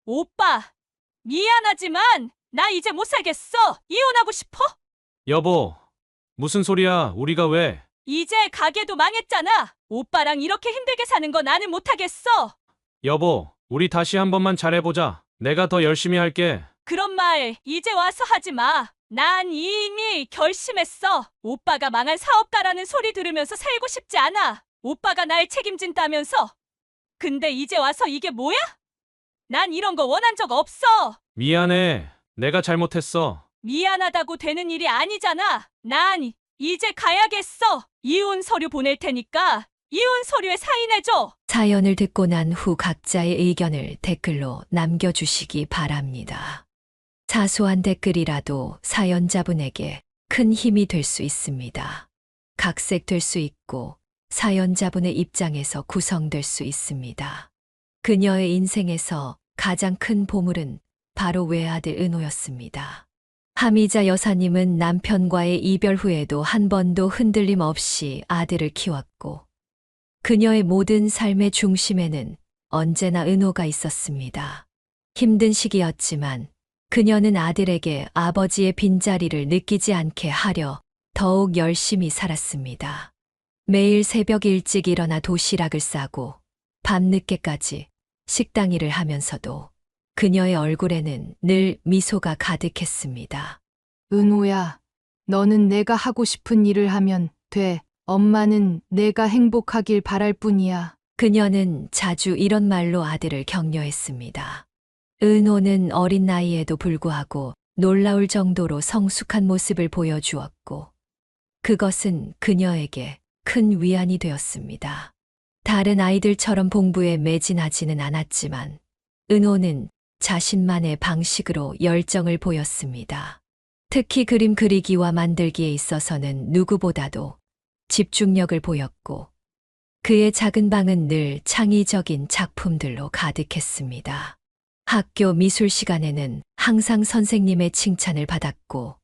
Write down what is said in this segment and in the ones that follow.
오빠, 미안하지만 나 이제 못 살겠어. 이혼하고 싶어? 여보, 무슨 소리야? 우리가 왜? 이제 가게도 망했잖아. 오빠랑 이렇게 힘들게 사는 거 나는 못하겠어. 여보, 우리 다시 한 번만 잘해보자. 내가 더 열심히 할게. 그런 말 이제 와서 하지 마. 난 이미 결심했어. 오빠가 망한 사업가라는 소리 들으면서 살고 싶지 않아. 오빠가 날 책임진다면서. 근데 이제 와서 이게 뭐야? 난 이런 거 원한 적 없어. 미안해. 내가 잘못했어. 미안하다고 되는 일이 아니잖아. 난 이제 가야겠어. 이혼 서류 보낼 테니까 이혼 서류에 사인해줘. 사연을 듣고 난 후 각자의 의견을 댓글로 남겨주시기 바랍니다. 사소한 댓글이라도 사연자분에게 큰 힘이 될 수 있습니다. 각색될 수 있고 사연자분의 입장에서 구성될 수 있습니다. 그녀의 인생에서 가장 큰 보물은 바로 외아들 은호였습니다. 하미자 여사님은 남편과의 이별 후에도 한 번도 흔들림 없이 아들을 키웠고 그녀의 모든 삶의 중심에는 언제나 은호가 있었습니다. 힘든 시기였지만 그녀는 아들에게 아버지의 빈자리를 느끼지 않게 하려 더욱 열심히 살았습니다. 매일 새벽 일찍 일어나 도시락을 싸고 밤늦게까지 식당 일을 하면서도 그녀의 얼굴에는 늘 미소가 가득했습니다. 은호야, 너는 내가 하고 싶은 일을 하면 돼. 엄마는 내가 행복하길 바랄 뿐이야. 그녀는 자주 이런 말로 아들을 격려했습니다. 은호는 어린 나이에도 불구하고 놀라울 정도로 성숙한 모습을 보여주었고, 그것은 그녀에게 큰 위안이 되었습니다. 다른 아이들처럼 공부에 매진하지는 않았지만, 은호는 자신만의 방식으로 열정을 보였습니다. 특히 그림 그리기와 만들기에 있어서는 누구보다도 집중력을 보였고, 그의 작은 방은 늘 창의적인 작품들로 가득했습니다. 학교 미술 시간에는 항상 선생님의 칭찬을 받았고,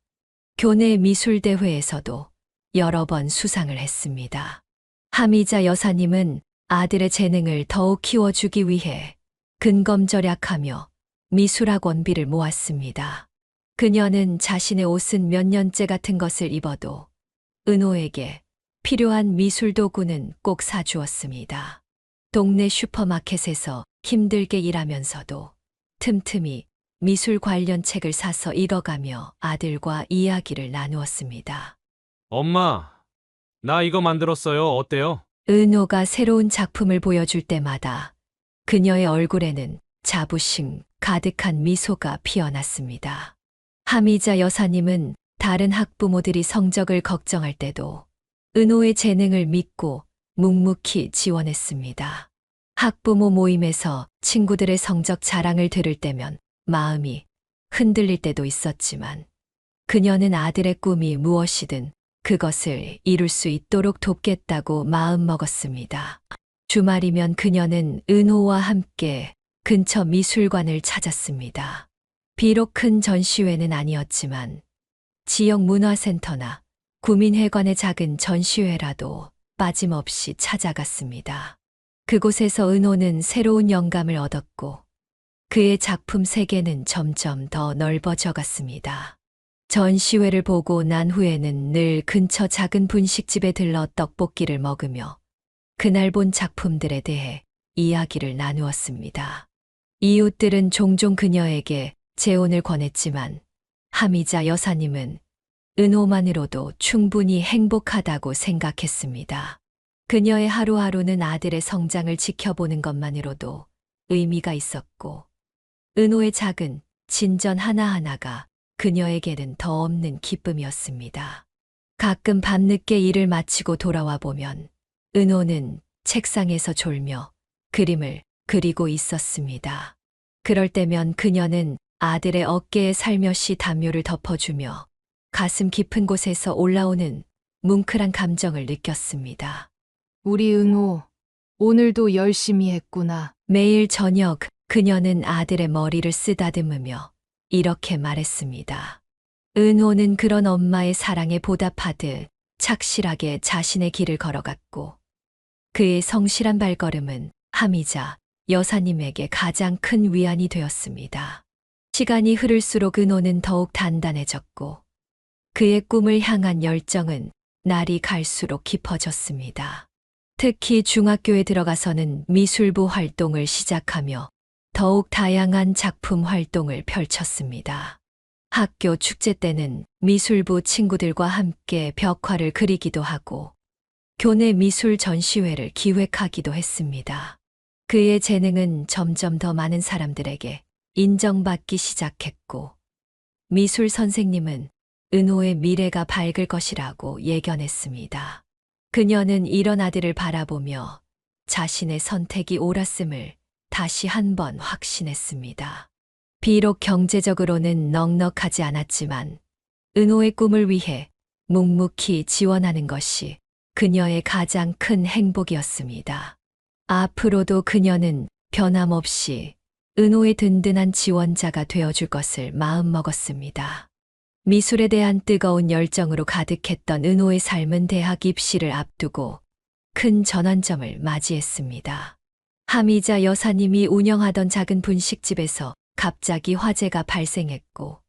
교내 미술대회에서도 여러 번 수상을 했습니다. 하미자 여사님은 아들의 재능을 더욱 키워주기 위해 근검절약하며 미술학원비를 모았습니다. 그녀는 자신의 옷은 몇 년째 같은 것을 입어도 은호에게 필요한 미술 도구는 꼭 사주었습니다. 동네 슈퍼마켓에서 힘들게 일하면서도 틈틈이 미술 관련 책을 사서 읽어가며 아들과 이야기를 나누었습니다. 엄마, 나 이거 만들었어요. 어때요? 은호가 새로운 작품을 보여줄 때마다 그녀의 얼굴에는 자부심 가득한 미소가 피어났습니다. 하미자 여사님은 다른 학부모들이 성적을 걱정할 때도 은호의 재능을 믿고 묵묵히 지원했습니다. 학부모 모임에서 친구들의 성적 자랑을 들을 때면 마음이 흔들릴 때도 있었지만 그녀는 아들의 꿈이 무엇이든 그것을 이룰 수 있도록 돕겠다고 마음먹었습니다. 주말이면 그녀는 은호와 함께 근처 미술관을 찾았습니다. 비록 큰 전시회는 아니었지만 지역 문화센터나 구민회관의 작은 전시회라도 빠짐없이 찾아갔습니다. 그곳에서 은호는 새로운 영감을 얻었고 그의 작품 세계는 점점 더 넓어져 갔습니다. 전시회를 보고 난 후에는 늘 근처 작은 분식집에 들러 떡볶이를 먹으며 그날 본 작품들에 대해 이야기를 나누었습니다. 이웃들은 종종 그녀에게 재혼을 권했지만 하미자 여사님은 은호만으로도 충분히 행복하다고 생각했습니다. 그녀의 하루하루는 아들의 성장을 지켜보는 것만으로도 의미가 있었고 은호의 작은 진전 하나하나가 그녀에게는 더 없는 기쁨이었습니다. 가끔 밤늦게 일을 마치고 돌아와 보면 은호는 책상에서 졸며 그림을 그리고 있었습니다. 그럴 때면 그녀는 아들의 어깨에 살며시 담요를 덮어주며 가슴 깊은 곳에서 올라오는 뭉클한 감정을 느꼈습니다. 우리 은호, 오늘도 열심히 했구나. 매일 저녁 그녀는 아들의 머리를 쓰다듬으며 이렇게 말했습니다. 은호는 그런 엄마의 사랑에 보답하듯 착실하게 자신의 길을 걸어갔고 그의 성실한 발걸음은 하미자 여사님에게 가장 큰 위안이 되었습니다. 시간이 흐를수록 은호는 더욱 단단해졌고 그의 꿈을 향한 열정은 날이 갈수록 깊어졌습니다. 특히 중학교에 들어가서는 미술부 활동을 시작하며 더욱 다양한 작품 활동을 펼쳤습니다. 학교 축제 때는 미술부 친구들과 함께 벽화를 그리기도 하고 교내 미술 전시회를 기획하기도 했습니다. 그의 재능은 점점 더 많은 사람들에게 인정받기 시작했고 미술 선생님은 은호의 미래가 밝을 것이라고 예견했습니다. 그녀는 이런 아들을 바라보며 자신의 선택이 옳았음을 다시 한번 확신했습니다. 비록 경제적으로는 넉넉하지 않았지만 은호의 꿈을 위해 묵묵히 지원하는 것이 그녀의 가장 큰 행복이었습니다. 앞으로도 그녀는 변함없이 은호의 든든한 지원자가 되어줄 것을 마음먹었습니다. 미술에 대한 뜨거운 열정으로 가득했던 은호의 삶은 대학 입시를 앞두고 큰 전환점을 맞이했습니다. 하미자 여사님이 운영하던 작은 분식집에서 갑자기 화재가 발생했고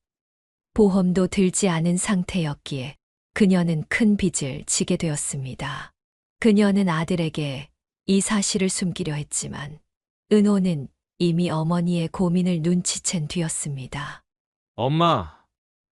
보험도 들지 않은 상태였기에 그녀는 큰 빚을 지게 되었습니다. 그녀는 아들에게 이 사실을 숨기려 했지만 은호는 이미 어머니의 고민을 눈치챈 뒤였습니다. 엄마,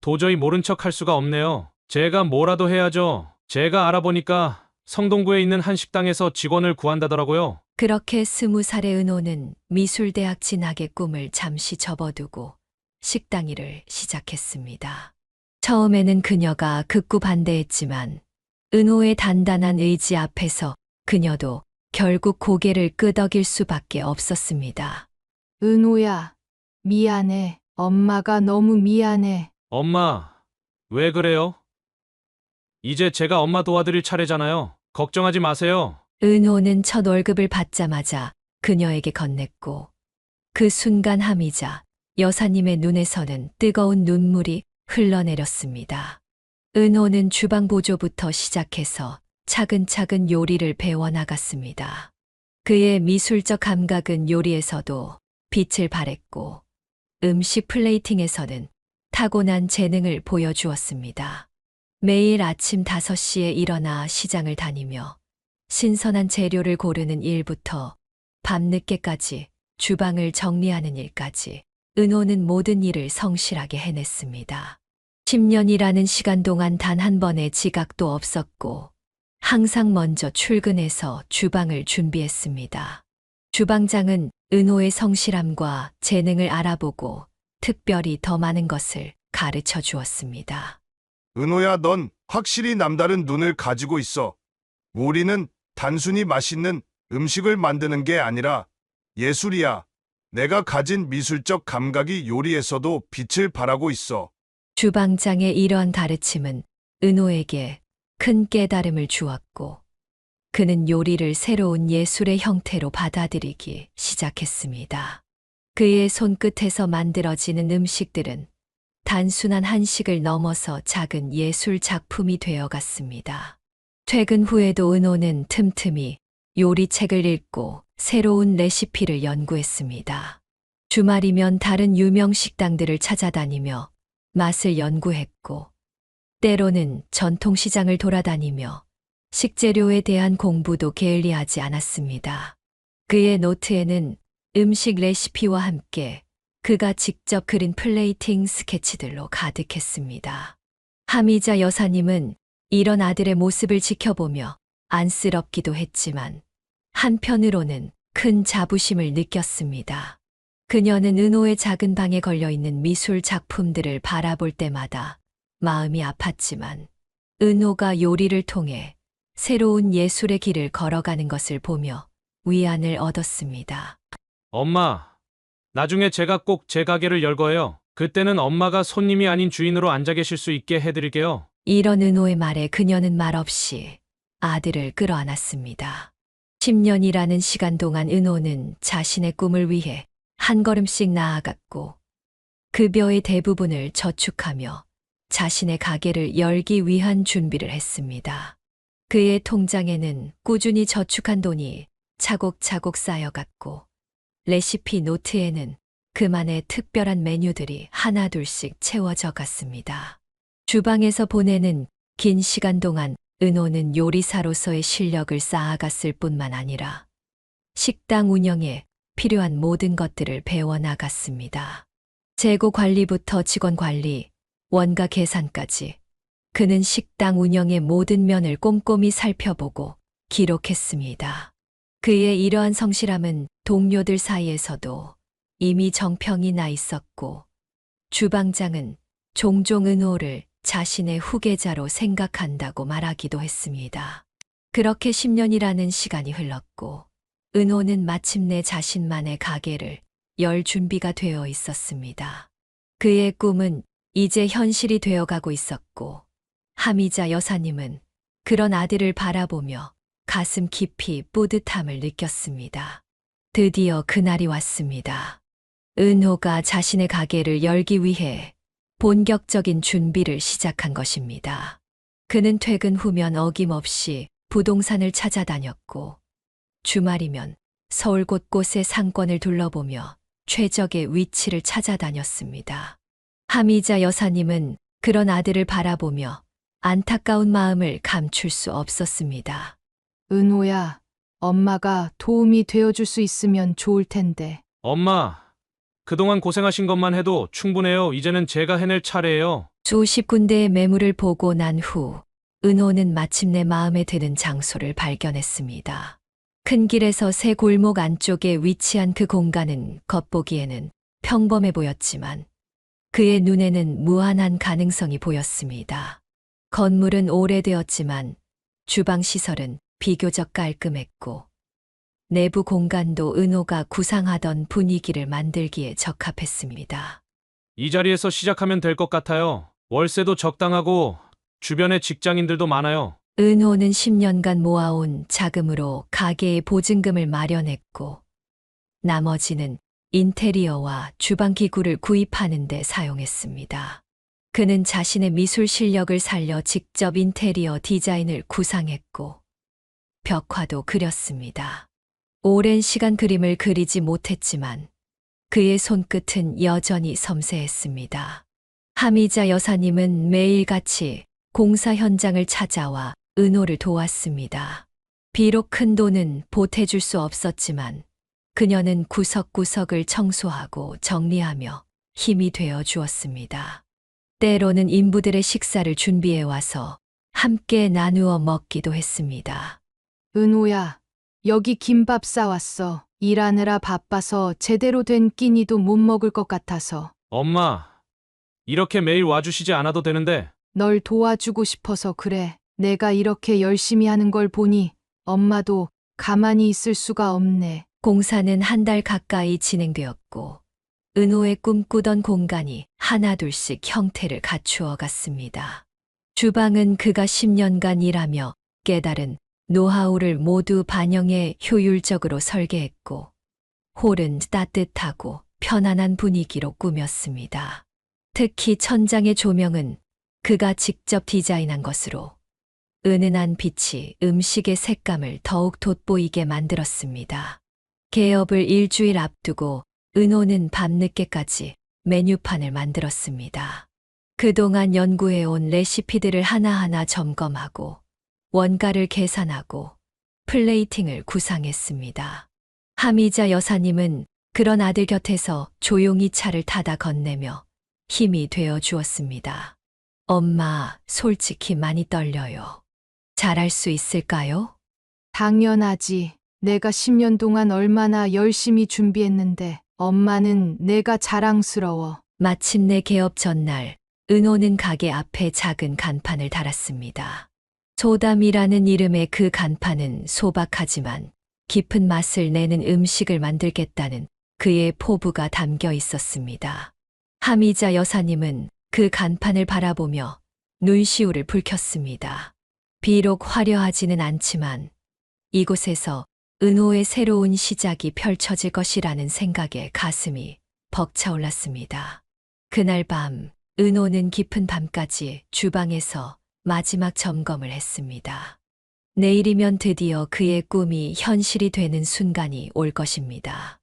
도저히 모른 척 할 수가 없네요. 제가 뭐라도 해야죠. 제가 알아보니까 성동구에 있는 한 식당에서 직원을 구한다더라고요. 그렇게 20살의 은호는 미술대학 진학의 꿈을 잠시 접어두고 식당 일을 시작했습니다. 처음에는 그녀가 극구 반대했지만 은호의 단단한 의지 앞에서 그녀도 결국 고개를 끄덕일 수밖에 없었습니다. 은호야, 미안해. 엄마가 너무 미안해. 엄마, 왜 그래요? 이제 제가 엄마 도와드릴 차례잖아요. 걱정하지 마세요. 은호는 첫 월급을 받자마자 그녀에게 건넸고 그 순간 하미자 여사님의 눈에서는 뜨거운 눈물이 흘러내렸습니다. 은호는 주방 보조부터 시작해서 차근차근 요리를 배워나갔습니다. 그의 미술적 감각은 요리에서도 빛을 발했고 음식 플레이팅에서는 타고난 재능을 보여주었습니다. 매일 아침 5시에 일어나 시장을 다니며 신선한 재료를 고르는 일부터 밤늦게까지 주방을 정리하는 일까지 은호는 모든 일을 성실하게 해냈습니다. 10년이라는 시간 동안 단 한 번의 지각도 없었고 항상 먼저 출근해서 주방을 준비했습니다. 주방장은 은호의 성실함과 재능을 알아보고 특별히 더 많은 것을 가르쳐 주었습니다. 은호야, 넌 확실히 남다른 눈을 가지고 있어. 우리는 단순히 맛있는 음식을 만드는 게 아니라 예술이야. 내가 가진 미술적 감각이 요리에서도 빛을 발하고 있어. 주방장의 이러한 가르침은 은호에게 큰 깨달음을 주었고 그는 요리를 새로운 예술의 형태로 받아들이기 시작했습니다. 그의 손끝에서 만들어지는 음식들은 단순한 한식을 넘어서 작은 예술 작품이 되어갔습니다. 퇴근 후에도 은호는 틈틈이 요리책을 읽고 새로운 레시피를 연구했습니다. 주말이면 다른 유명 식당들을 찾아다니며 맛을 연구했고 때로는 전통시장을 돌아다니며 식재료에 대한 공부도 게을리하지 않았습니다. 그의 노트에는 음식 레시피와 함께 그가 직접 그린 플레이팅 스케치들로 가득했습니다. 하미자 여사님은 이런 아들의 모습을 지켜보며 안쓰럽기도 했지만 한편으로는 큰 자부심을 느꼈습니다. 그녀는 은호의 작은 방에 걸려있는 미술 작품들을 바라볼 때마다 마음이 아팠지만 은호가 요리를 통해 새로운 예술의 길을 걸어가는 것을 보며 위안을 얻었습니다. 엄마, 나중에 제가 꼭 제 가게를 열 거예요. 그때는 엄마가 손님이 아닌 주인으로 앉아 계실 수 있게 해드릴게요. 이런 은호의 말에 그녀는 말없이 아들을 끌어안았습니다. 10년이라는 시간 동안 은호는 자신의 꿈을 위해 한 걸음씩 나아갔고 급여의 대부분을 저축하며 자신의 가게를 열기 위한 준비를 했습니다. 그의 통장에는 꾸준히 저축한 돈이 차곡차곡 쌓여갔고 레시피 노트에는 그만의 특별한 메뉴들이 하나둘씩 채워져 갔습니다. 주방에서 보내는 긴 시간 동안 은호는 요리사로서의 실력을 쌓아갔을 뿐만 아니라 식당 운영에 필요한 모든 것들을 배워나갔습니다. 재고 관리부터 직원 관리, 원가 계산까지 그는 식당 운영의 모든 면을 꼼꼼히 살펴보고 기록했습니다. 그의 이러한 성실함은 동료들 사이에서도 이미 정평이 나 있었고 주방장은 종종 은호를 자신의 후계자로 생각한다고 말하기도 했습니다. 그렇게 10년이라는 시간이 흘렀고 은호는 마침내 자신만의 가게를 열 준비가 되어 있었습니다. 그의 꿈은 이제 현실이 되어가고 있었고 하미자 여사님은 그런 아들을 바라보며 가슴 깊이 뿌듯함을 느꼈습니다. 드디어 그날이 왔습니다. 은호가 자신의 가게를 열기 위해 본격적인 준비를 시작한 것입니다. 그는 퇴근 후면 어김없이 부동산을 찾아다녔고 주말이면 서울 곳곳의 상권을 둘러보며 최적의 위치를 찾아다녔습니다. 하미자 여사님은 그런 아들을 바라보며 안타까운 마음을 감출 수 없었습니다. 은호야, 엄마가 도움이 되어줄 수 있으면 좋을 텐데. 엄마, 그동안 고생하신 것만 해도 충분해요. 이제는 제가 해낼 차례예요. 수십 군데의 매물을 보고 난 후 은호는 마침내 마음에 드는 장소를 발견했습니다. 큰 길에서 새 골목 안쪽에 위치한 그 공간은 겉보기에는 평범해 보였지만 그의 눈에는 무한한 가능성이 보였습니다. 건물은 오래되었지만 주방 시설은 비교적 깔끔했고 내부 공간도 은호가 구상하던 분위기를 만들기에 적합했습니다. 이 자리에서 시작하면 될 것 같아요. 월세도 적당하고 주변에 직장인들도 많아요. 은호는 10년간 모아온 자금으로 가게의 보증금을 마련했고 나머지는 인테리어와 주방 기구를 구입하는 데 사용했습니다. 그는 자신의 미술 실력을 살려 직접 인테리어 디자인을 구상했고 벽화도 그렸습니다. 오랜 시간 그림을 그리지 못했지만 그의 손끝은 여전히 섬세했습니다. 하미자 여사님은 매일같이 공사 현장을 찾아와 은호를 도왔습니다. 비록 큰 돈은 보태줄 수 없었지만 그녀는 구석구석을 청소하고 정리하며 힘이 되어 주었습니다. 때로는 인부들의 식사를 준비해 와서 함께 나누어 먹기도 했습니다. 은호야, 여기 김밥 싸왔어. 일하느라 바빠서 제대로 된 끼니도 못 먹을 것 같아서. 엄마, 이렇게 매일 와주시지 않아도 되는데. 널 도와주고 싶어서 그래. 내가 이렇게 열심히 하는 걸 보니 엄마도 가만히 있을 수가 없네. 공사는 한 달 가까이 진행되었고 은호의 꿈꾸던 공간이 하나둘씩 형태를 갖추어 갔습니다. 주방은 그가 10년간 일하며 깨달은 노하우를 모두 반영해 효율적으로 설계했고 홀은 따뜻하고 편안한 분위기로 꾸몄습니다. 특히 천장의 조명은 그가 직접 디자인한 것으로 은은한 빛이 음식의 색감을 더욱 돋보이게 만들었습니다. 개업을 일주일 앞두고 은호는 밤늦게까지 메뉴판을 만들었습니다. 그동안 연구해온 레시피들을 하나하나 점검하고 원가를 계산하고 플레이팅을 구상했습니다. 하미자 여사님은 그런 아들 곁에서 조용히 차를 타다 건네며 힘이 되어 주었습니다. 엄마, 솔직히 많이 떨려요. 잘할 수 있을까요? 당연하지. 내가 10년 동안 얼마나 열심히 준비했는데 엄마는 내가 자랑스러워. 마침내 개업 전날, 은호는 가게 앞에 작은 간판을 달았습니다. 소담이라는 이름의 그 간판은 소박하지만 깊은 맛을 내는 음식을 만들겠다는 그의 포부가 담겨 있었습니다. 하미자 여사님은 그 간판을 바라보며 눈시울을 붉혔습니다. 비록 화려하지는 않지만 이곳에서 은호의 새로운 시작이 펼쳐질 것이라는 생각에 가슴이 벅차올랐습니다. 그날 밤, 은호는 깊은 밤까지 주방에서 마지막 점검을 했습니다. 내일이면 드디어 그의 꿈이 현실이 되는 순간이 올 것입니다.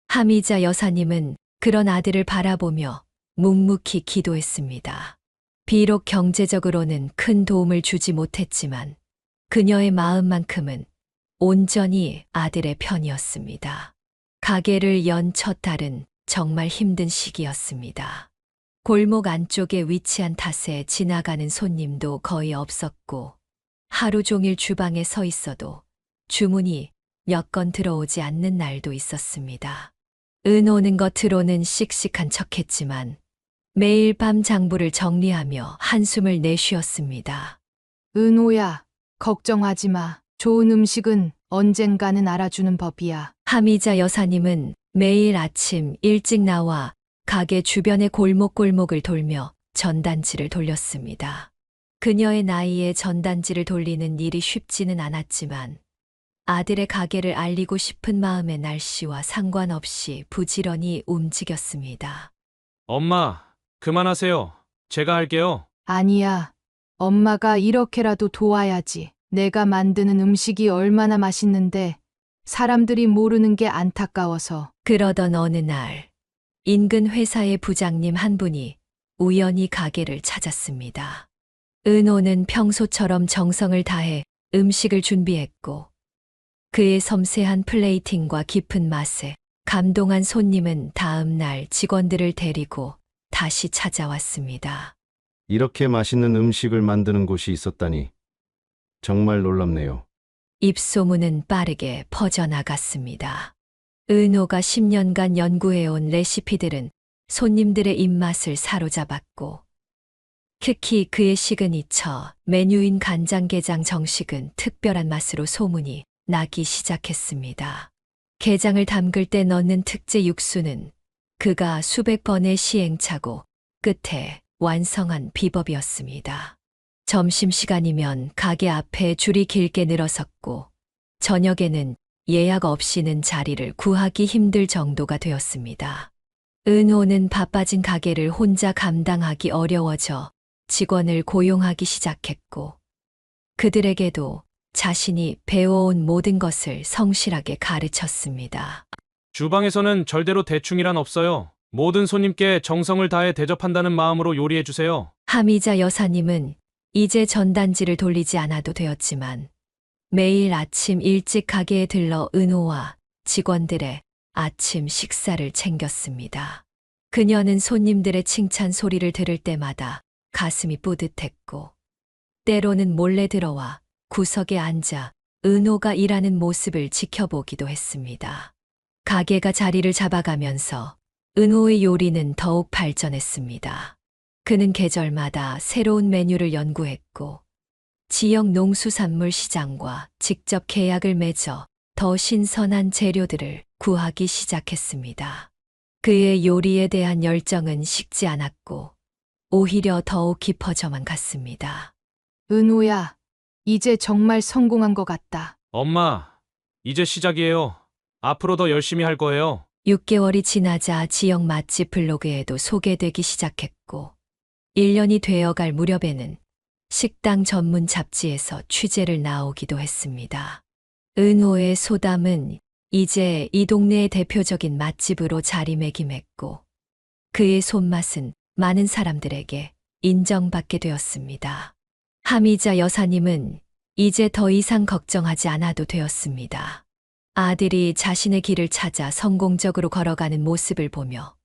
하미자 여사님은 그런 아들을 바라보며 묵묵히 기도했습니다. 비록 경제적으로는 큰 도움을 주지 못했지만 그녀의 마음만큼은 온전히 아들의 편이었습니다. 가게를 연 첫 달은 정말 힘든 시기였습니다. 골목 안쪽에 위치한 탓에 지나가는 손님도 거의 없었고 하루 종일 주방에 서 있어도 주문이 몇 건 들어오지 않는 날도 있었습니다. 은오는 겉으로는 씩씩한 척했지만 매일 밤 장부를 정리하며 한숨을 내쉬었습니다. 은호야, 걱정하지 마. 좋은 음식은 언젠가는 알아주는 법이야. 하미자 여사님은 매일 아침 일찍 나와 가게 주변의 골목골목을 돌며 전단지를 돌렸습니다. 그녀의 나이에 전단지를 돌리는 일이 쉽지는 않았지만 아들의 가게를 알리고 싶은 마음의 날씨와 상관없이 부지런히 움직였습니다. 엄마, 그만하세요. 제가 할게요. 아니야. 엄마가 이렇게라도 도와야지. 내가 만드는 음식이 얼마나 맛있는데 사람들이 모르는 게 안타까워서. 그러던 어느 날 인근 회사의 부장님 한 분이 우연히 가게를 찾았습니다. 은호는 평소처럼 정성을 다해 음식을 준비했고 그의 섬세한 플레이팅과 깊은 맛에 감동한 손님은 다음 날 직원들을 데리고 다시 찾아왔습니다. 이렇게 맛있는 음식을 만드는 곳이 있었다니 정말 놀랍네요. 입소문은 빠르게 퍼져나갔습니다. 은호가 10년간 연구해온 레시피들은 손님들의 입맛을 사로잡았고 특히 그의 시그니처 메뉴인 간장게장 정식은 특별한 맛으로 소문이 나기 시작했습니다. 게장을 담글 때 넣는 특제 육수는 그가 수백 번의 시행착오 끝에 완성한 비법이었습니다. 점심시간이면 가게 앞에 줄이 길게 늘어섰고 저녁에는 예약 없이는 자리를 구하기 힘들 정도가 되었습니다. 은호는 바빠진 가게를 혼자 감당하기 어려워져 직원을 고용하기 시작했고 그들에게도 자신이 배워온 모든 것을 성실하게 가르쳤습니다. 주방에서는 절대로 대충이란 없어요. 모든 손님께 정성을 다해 대접한다는 마음으로 요리해 주세요. 하미자 여사님은 이제 전단지를 돌리지 않아도 되었지만 매일 아침 일찍 가게에 들러 은호와 직원들의 아침 식사를 챙겼습니다. 그녀는 손님들의 칭찬 소리를 들을 때마다 가슴이 뿌듯했고 때로는 몰래 들어와 구석에 앉아 은호가 일하는 모습을 지켜보기도 했습니다. 가게가 자리를 잡아가면서 은호의 요리는 더욱 발전했습니다. 그는 계절마다 새로운 메뉴를 연구했고 지역 농수산물 시장과 직접 계약을 맺어 더 신선한 재료들을 구하기 시작했습니다. 그의 요리에 대한 열정은 식지 않았고 오히려 더욱 깊어져만 갔습니다. 은호야, 이제 정말 성공한 것 같다. 엄마, 이제 시작이에요. 앞으로 더 열심히 할 거예요. 6개월이 지나자 지역 맛집 블로그에도 소개되기 시작했고 1년이 되어갈 무렵에는 식당 전문 잡지에서 취재를 나오기도 했습니다. 은호의 소담은 이제 이 동네의 대표적인 맛집으로 자리매김했고 그의 손맛은 많은 사람들에게 인정받게 되었습니다. 하미자 여사님은 이제 더 이상 걱정하지 않아도 되었습니다. 아들이 자신의 길을 찾아 성공적으로 걸어가는 모습을 보며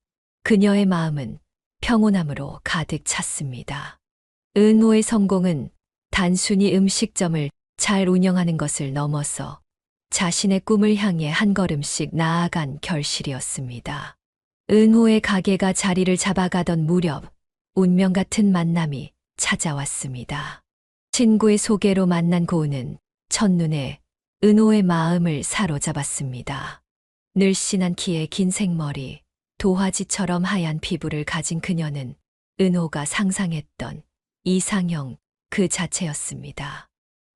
그녀의 마음은 평온함으로 가득 찼습니다. 은호의 성공은 단순히 음식점을 잘 운영하는 것을 넘어서 자신의 꿈을 향해 한 걸음씩 나아간 결실이었습니다. 은호의 가게가 자리를 잡아가던 무렵 운명 같은 만남이 찾아왔습니다. 친구의 소개로 만난 고은은 첫눈에 은호의 마음을 사로잡았습니다. 늘씬한 키에 긴 생머리, 도화지처럼 하얀 피부를 가진 그녀는 은호가 상상했던 이상형 그 자체였습니다.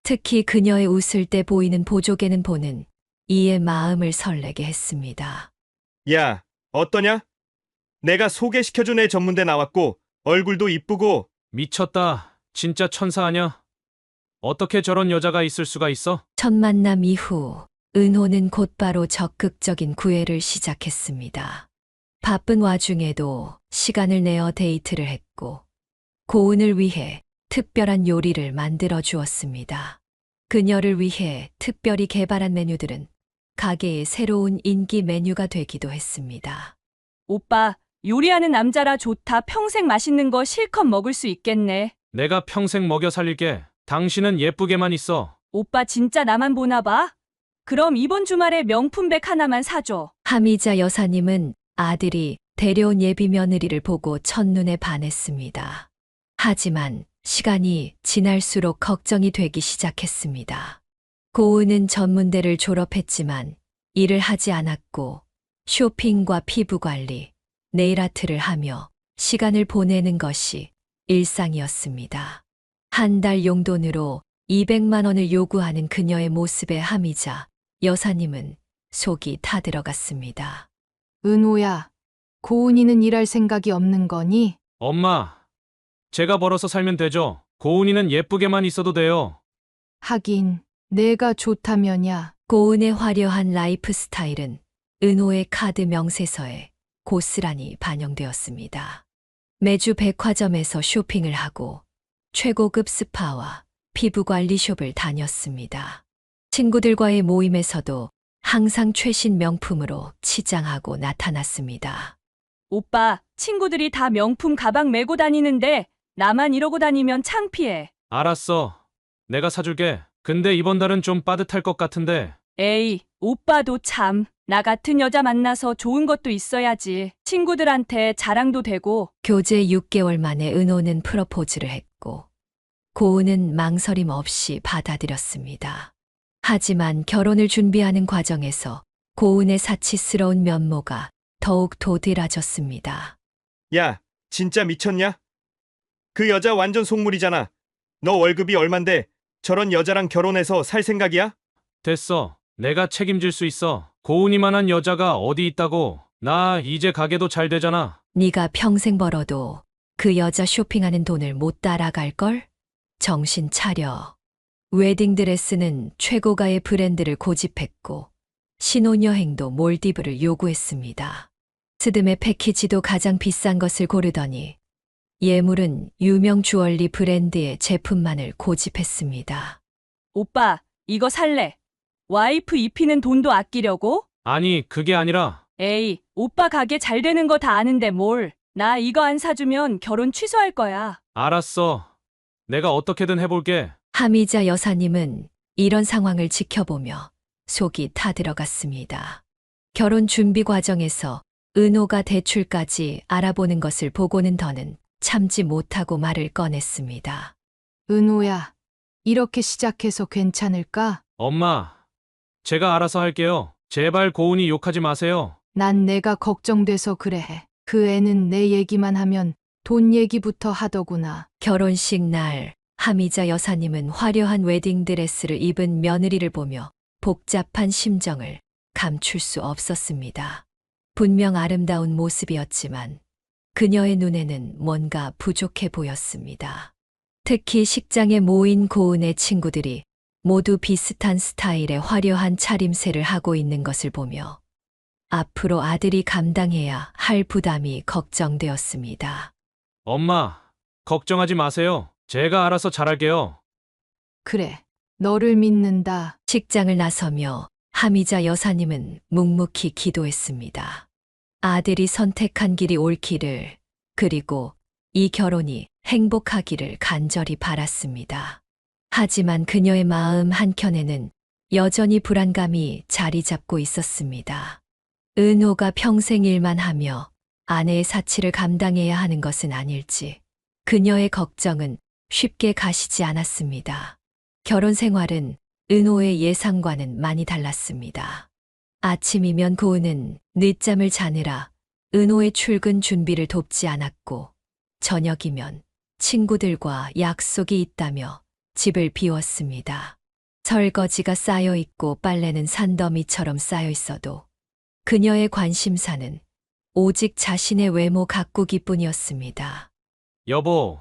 특히 그녀의 웃을 때 보이는 보조개는 보는 이의 마음을 설레게 했습니다. 야, 어떠냐? 내가 소개시켜준 애 전문대 나왔고 얼굴도 이쁘고. 미쳤다. 진짜 천사 아냐? 어떻게 저런 여자가 있을 수가 있어? 첫 만남 이후 은호는 곧바로 적극적인 구애를 시작했습니다. 바쁜 와중에도 시간을 내어 데이트를 했고 고은을 위해 특별한 요리를 만들어 주었습니다. 그녀를 위해 특별히 개발한 메뉴들은 가게의 새로운 인기 메뉴가 되기도 했습니다. 오빠, 요리하는 남자라 좋다. 평생 맛있는 거 실컷 먹을 수 있겠네. 내가 평생 먹여 살릴게. 당신은 예쁘게만 있어. 오빠 진짜 나만 보나 봐? 그럼 이번 주말에 명품백 하나만 사줘. 하미자 여사님은 아들이 데려온 예비 며느리를 보고 첫눈에 반했습니다. 하지만 시간이 지날수록 걱정이 되기 시작했습니다. 고은은 전문대를 졸업했지만 일을 하지 않았고 쇼핑과 피부관리, 네일아트를 하며 시간을 보내는 것이 일상이었습니다. 한 달 용돈으로 200만 원을 요구하는 그녀의 모습에 하미자 여사님은 속이 타들어갔습니다. 은호야, 고은이는 일할 생각이 없는 거니? 엄마, 제가 벌어서 살면 되죠. 고은이는 예쁘게만 있어도 돼요. 하긴 내가 좋다면야. 고은의 화려한 라이프 스타일은 은호의 카드 명세서에 고스란히 반영되었습니다. 매주 백화점에서 쇼핑을 하고 최고급 스파와 피부관리숍을 다녔습니다. 친구들과의 모임에서도 항상 최신 명품으로 치장하고 나타났습니다. 오빠, 친구들이 다 명품 가방 메고 다니는데 나만 이러고 다니면 창피해. 알았어. 내가 사줄게. 근데 이번 달은 좀 빠듯할 것 같은데. 에이, 오빠도 참. 나 같은 여자 만나서 좋은 것도 있어야지. 친구들한테 자랑도 되고. 교제 6개월 만에 은호는 프러포즈를 했고 고은은 망설임 없이 받아들였습니다. 하지만 결혼을 준비하는 과정에서 고은의 사치스러운 면모가 더욱 도드라졌습니다. 야, 진짜 미쳤냐? 그 여자 완전 속물이잖아. 너 월급이 얼만데 저런 여자랑 결혼해서 살 생각이야? 됐어. 내가 책임질 수 있어. 고은이만한 여자가 어디 있다고. 나 이제 가게도 잘 되잖아. 네가 평생 벌어도 그 여자 쇼핑하는 돈을 못 따라갈걸? 정신 차려. 웨딩드레스는 최고가의 브랜드를 고집했고 신혼여행도 몰디브를 요구했습니다. 스드메 패키지도 가장 비싼 것을 고르더니 예물은 유명 주얼리 브랜드의 제품만을 고집했습니다. 오빠, 이거 살래. 와이프 입히는 돈도 아끼려고? 아니, 그게 아니라. 에이, 오빠 가게 잘 되는 거 다 아는데 뭘. 나 이거 안 사주면 결혼 취소할 거야. 알았어. 내가 어떻게든 해볼게. 하미자 여사님은 이런 상황을 지켜보며 속이 타들어갔습니다. 결혼 준비 과정에서 은호가 대출까지 알아보는 것을 보고는 더는 참지 못하고 말을 꺼냈습니다. 은호야, 이렇게 시작해서 괜찮을까? 엄마, 제가 알아서 할게요. 제발 고은이 욕하지 마세요. 난 내가 걱정돼서 그래. 그 애는 내 얘기만 하면 돈 얘기부터 하더구나. 결혼식 날 하미자 여사님은 화려한 웨딩드레스를 입은 며느리를 보며 복잡한 심정을 감출 수 없었습니다. 분명 아름다운 모습이었지만 그녀의 눈에는 뭔가 부족해 보였습니다. 특히 식장에 모인 고은의 친구들이 모두 비슷한 스타일의 화려한 차림새를 하고 있는 것을 보며 앞으로 아들이 감당해야 할 부담이 걱정되었습니다. 엄마, 걱정하지 마세요. 제가 알아서 잘할게요. 그래, 너를 믿는다. 식장을 나서며 하미자 여사님은 묵묵히 기도했습니다. 아들이 선택한 길이 옳기를, 그리고 이 결혼이 행복하기를 간절히 바랐습니다. 하지만 그녀의 마음 한켠에는 여전히 불안감이 자리 잡고 있었습니다. 은호가 평생 일만 하며 아내의 사치를 감당해야 하는 것은 아닐지 그녀의 걱정은 쉽게 가시지 않았습니다. 결혼 생활은 은호의 예상과는 많이 달랐습니다. 아침이면 고은은 늦잠을 자느라 은호의 출근 준비를 돕지 않았고 저녁이면 친구들과 약속이 있다며 집을 비웠습니다. 설거지가 쌓여 있고 빨래는 산더미처럼 쌓여 있어도 그녀의 관심사는 오직 자신의 외모 가꾸기뿐이었습니다. 여보,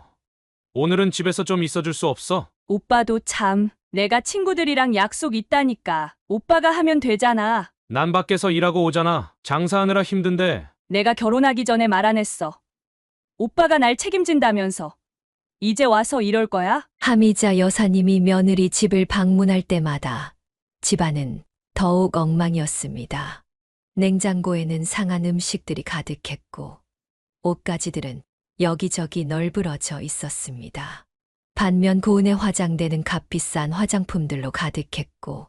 오늘은 집에서 좀 있어줄 수 없어? 오빠도 참. 내가 친구들이랑 약속 있다니까. 오빠가 하면 되잖아. 난 밖에서 일하고 오잖아. 장사하느라 힘든데. 내가 결혼하기 전에 말 안 했어. 오빠가 날 책임진다면서. 이제 와서 이럴 거야? 하미자 여사님이 며느리 집을 방문할 때마다 집안은 더욱 엉망이었습니다. 냉장고에는 상한 음식들이 가득했고 옷가지들은 여기저기 널브러져 있었습니다. 반면 고운에 화장되는 값비싼 화장품들로 가득했고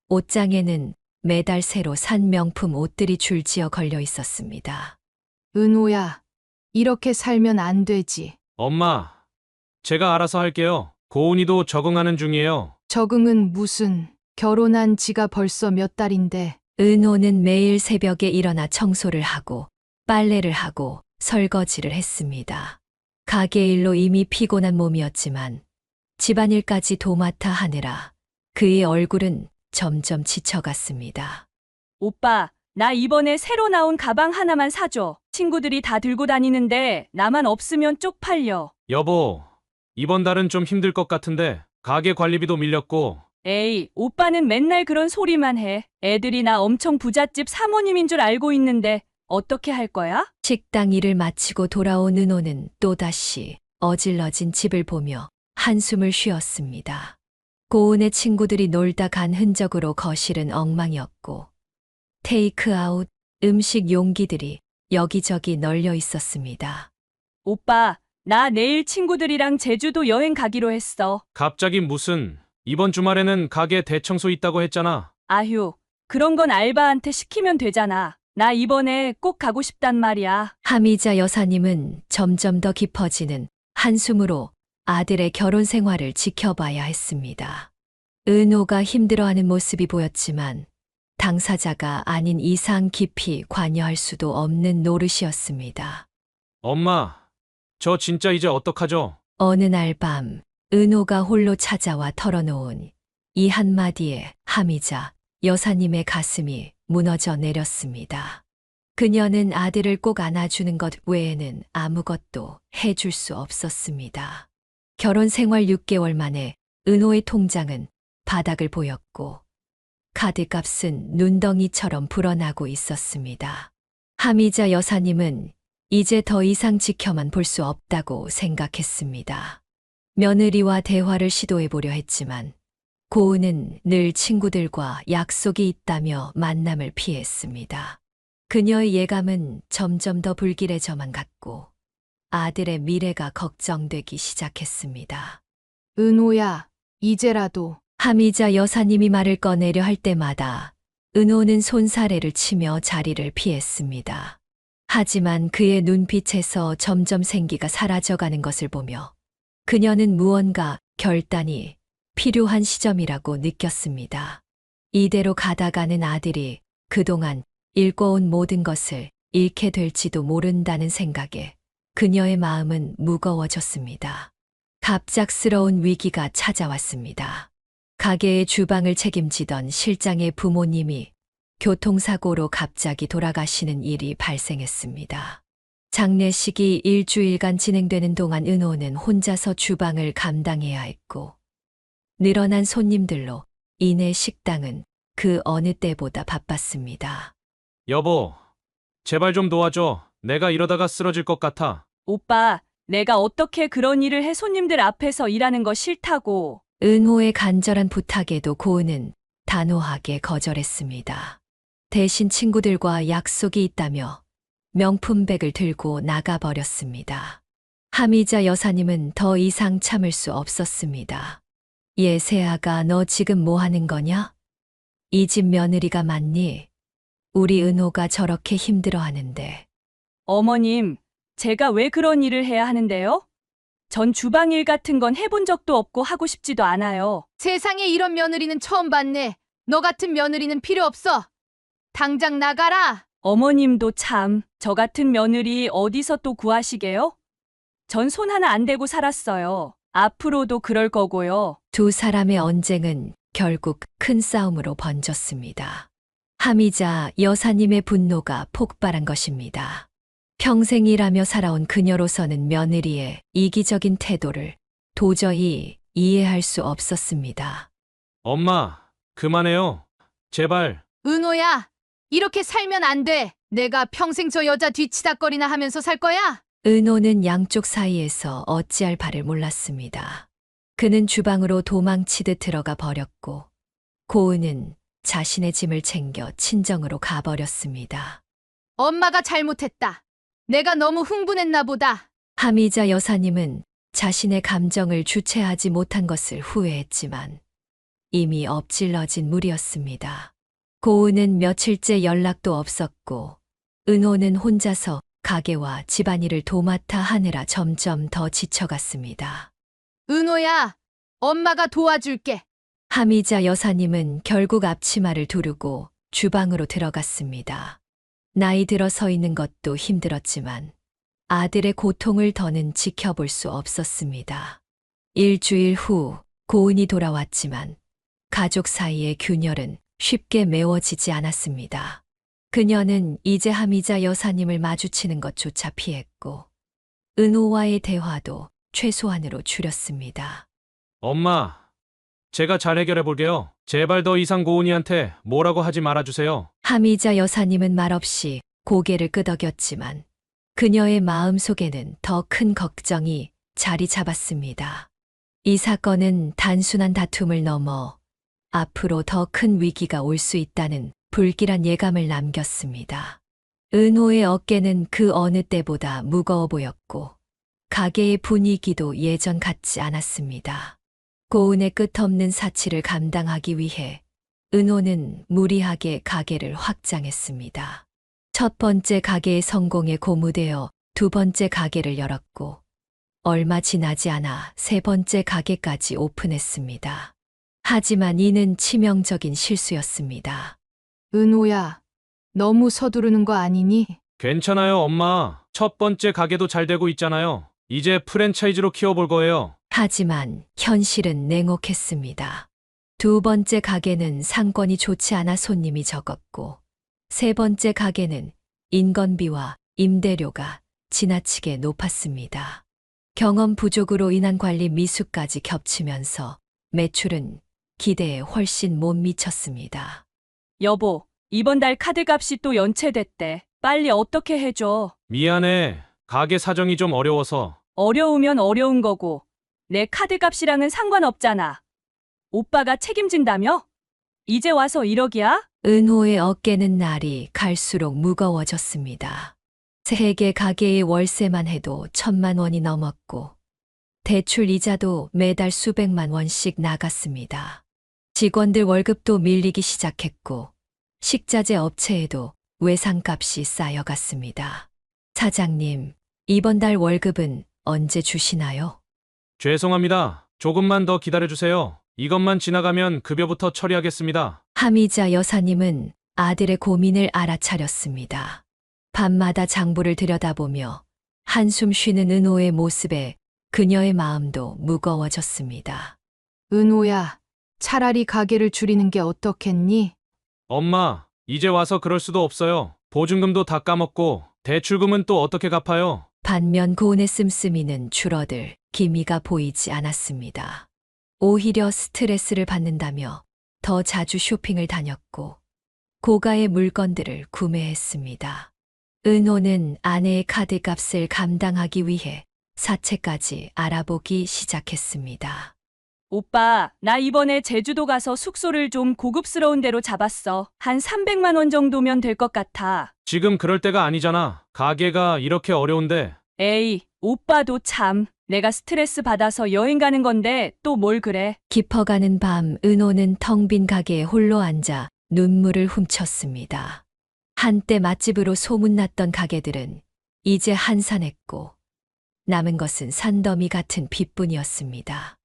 옷장에는 매달 새로 산 명품 옷들이 줄지어 걸려 있었습니다. 은호야, 이렇게 살면 안 되지. 엄마, 제가 알아서 할게요. 고은이도 적응하는 중이에요. 적응은 무슨, 결혼한 지가 벌써 몇 달인데. 은호는 매일 새벽에 일어나 청소를 하고 빨래를 하고 설거지를 했습니다. 가게 일로 이미 피곤한 몸이었지만 집안일까지 도맡아 하느라 그의 얼굴은 점점 지쳐갔습니다. 오빠, 나 이번에 새로 나온 가방 하나만 사줘. 친구들이 다 들고 다니는데 나만 없으면 쪽팔려. 여보, 이번 달은 좀 힘들 것 같은데 가게 관리비도 밀렸고. 에이, 오빠는 맨날 그런 소리만 해. 애들이 나 엄청 부잣집 사모님인 줄 알고 있는데 어떻게 할 거야? 식당 일을 마치고 돌아온 은호는 또다시 어질러진 집을 보며 한숨을 쉬었습니다. 고은의 친구들이 놀다 간 흔적으로 거실은 엉망이었고 테이크아웃 음식 용기들이 여기저기 널려 있었습니다. 오빠, 나 내일 친구들이랑 제주도 여행 가기로 했어. 갑자기 무슨, 이번 주말에는 가게 대청소 있다고 했잖아. 아휴, 그런 건 알바한테 시키면 되잖아. 나 이번에 꼭 가고 싶단 말이야. 하미자 여사님은 점점 더 깊어지는 한숨으로 아들의 결혼 생활을 지켜봐야 했습니다. 은호가 힘들어하는 모습이 보였지만 당사자가 아닌 이상 깊이 관여할 수도 없는 노릇이었습니다. 엄마, 저 진짜 이제 어떡하죠? 어느 날 밤 은호가 홀로 찾아와 털어놓은 이 한마디에 하미자 여사님의 가슴이 무너져 내렸습니다. 그녀는 아들을 꼭 안아주는 것 외에는 아무것도 해줄 수 없었습니다. 결혼 생활 6개월 만에 은호의 통장은 바닥을 보였고 카드값은 눈덩이처럼 불어나고 있었습니다. 하미자 여사님은 이제 더 이상 지켜만 볼 수 없다고 생각했습니다. 며느리와 대화를 시도해보려 했지만 고은은 늘 친구들과 약속이 있다며 만남을 피했습니다. 그녀의 예감은 점점 더 불길해져만 갔고 아들의 미래가 걱정되기 시작했습니다. 은호야, 이제라도. 하미자 여사님이 말을 꺼내려 할 때마다 은호는 손사래를 치며 자리를 피했습니다. 하지만 그의 눈빛에서 점점 생기가 사라져가는 것을 보며 그녀는 무언가 결단이 필요한 시점이라고 느꼈습니다. 이대로 가다가는 아들이 그동안 읽어온 모든 것을 잃게 될지도 모른다는 생각에 그녀의 마음은 무거워졌습니다. 갑작스러운 위기가 찾아왔습니다. 가게의 주방을 책임지던 실장의 부모님이 교통사고로 갑자기 돌아가시는 일이 발생했습니다. 장례식이 일주일간 진행되는 동안 은호는 혼자서 주방을 감당해야 했고 늘어난 손님들로 인해 식당은 그 어느 때보다 바빴습니다. 여보, 제발 좀 도와줘. 내가 이러다가 쓰러질 것 같아. 오빠, 내가 어떻게 그런 일을 해 손님들 앞에서 일하는 거 싫다고. 은호의 간절한 부탁에도 고은은 단호하게 거절했습니다. 대신 친구들과 약속이 있다며 명품백을 들고 나가버렸습니다. 하미자 여사님은 더 이상 참을 수 없었습니다. 예세아가 너 지금 뭐 하는 거냐? 이 집 며느리가 맞니? 우리 은호가 저렇게 힘들어하는데. 어머님, 제가 왜 그런 일을 해야 하는데요? 전 주방일 같은 건 해본 적도 없고 하고 싶지도 않아요. 세상에 이런 며느리는 처음 봤네. 너 같은 며느리는 필요 없어. 당장 나가라. 어머님도 참, 저 같은 며느리 어디서 또 구하시게요? 전 손 하나 안 대고 살았어요. 앞으로도 그럴 거고요. 두 사람의 언쟁은 결국 큰 싸움으로 번졌습니다. 하미자 여사님의 분노가 폭발한 것입니다. 평생 일하며 살아온 그녀로서는 며느리의 이기적인 태도를 도저히 이해할 수 없었습니다. 엄마, 그만해요. 제발. 은호야, 이렇게 살면 안 돼. 내가 평생 저 여자 뒤치다거리나 하면서 살 거야? 은호는 양쪽 사이에서 어찌할 바를 몰랐습니다. 그는 주방으로 도망치듯 들어가 버렸고 고은은 자신의 짐을 챙겨 친정으로 가버렸습니다. 엄마가 잘못했다. 내가 너무 흥분했나 보다. 하미자 여사님은 자신의 감정을 주체하지 못한 것을 후회했지만 이미 엎질러진 물이었습니다. 고은은 며칠째 연락도 없었고 은호는 혼자서 가게와 집안일을 도맡아 하느라 점점 더 지쳐갔습니다. 은호야, 엄마가 도와줄게. 하미자 여사님은 결국 앞치마를 두르고 주방으로 들어갔습니다. 나이 들어 서 있는 것도 힘들었지만 아들의 고통을 더는 지켜볼 수 없었습니다. 일주일 후 고은이 돌아왔지만 가족 사이의 균열은 쉽게 메워지지 않았습니다. 그녀는 이제 하미자 여사님을 마주치는 것조차 피했고 은호와의 대화도 최소한으로 줄였습니다. 엄마, 제가 잘 해결해 볼게요. 제발 더 이상 고은이한테 뭐라고 하지 말아주세요. 하미자 여사님은 말없이 고개를 끄덕였지만 그녀의 마음 속에는 더 큰 걱정이 자리 잡았습니다. 이 사건은 단순한 다툼을 넘어 앞으로 더 큰 위기가 올 수 있다는 불길한 예감을 남겼습니다. 은호의 어깨는 그 어느 때보다 무거워 보였고 가게의 분위기도 예전 같지 않았습니다. 고은의 끝없는 사치를 감당하기 위해 은호는 무리하게 가게를 확장했습니다. 첫 번째 가게의 성공에 고무되어 두 번째 가게를 열었고 얼마 지나지 않아 세 번째 가게까지 오픈했습니다. 하지만 이는 치명적인 실수였습니다. 은호야, 너무 서두르는 거 아니니? 괜찮아요, 엄마. 첫 번째 가게도 잘 되고 있잖아요. 이제 프랜차이즈로 키워볼 거예요. 하지만 현실은 냉혹했습니다. 두 번째 가게는 상권이 좋지 않아 손님이 적었고 세 번째 가게는 인건비와 임대료가 지나치게 높았습니다. 경험 부족으로 인한 관리 미숙까지 겹치면서 매출은 기대에 훨씬 못 미쳤습니다. 여보, 이번 달 카드값이 또 연체됐대. 빨리 어떻게 해줘. 미안해. 가게 사정이 좀 어려워서. 어려우면 어려운 거고 내 카드값이랑은 상관없잖아. 오빠가 책임진다며? 이제 와서 1억이야? 은호의 어깨는 날이 갈수록 무거워졌습니다. 세 개 가게의 월세만 해도 1,000만 원이 넘었고 대출 이자도 매달 수백만 원씩 나갔습니다. 직원들 월급도 밀리기 시작했고 식자재 업체에도 외상값이 쌓여갔습니다. 사장님, 이번 달 월급은 언제 주시나요? 죄송합니다. 조금만 더 기다려주세요. 이것만 지나가면 급여부터 처리하겠습니다. 하미자 여사님은 아들의 고민을 알아차렸습니다. 밤마다 장부를 들여다보며 한숨 쉬는 은호의 모습에 그녀의 마음도 무거워졌습니다. 은호야, 차라리 가게를 줄이는 게 어떻겠니? 엄마, 이제 와서 그럴 수도 없어요. 보증금도 다 까먹고 대출금은 또 어떻게 갚아요? 반면 고은의 씀씀이는 줄어들 기미가 보이지 않았습니다. 오히려 스트레스를 받는다며 더 자주 쇼핑을 다녔고 고가의 물건들을 구매했습니다. 은호는 아내의 카드값을 감당하기 위해 사채까지 알아보기 시작했습니다. 오빠, 나 이번에 제주도 가서 숙소를 좀 고급스러운 데로 잡았어. 한 300만 원 정도면 될 것 같아. 지금 그럴 때가 아니잖아. 가게가 이렇게 어려운데. 에이, 오빠도 참. 내가 스트레스 받아서 여행 가는 건데 또 뭘 그래. 깊어가는 밤 은호는 텅 빈 가게에 홀로 앉아 눈물을 훔쳤습니다. 한때 맛집으로 소문났던 가게들은 이제 한산했고 남은 것은 산더미 같은 빚뿐이었습니다.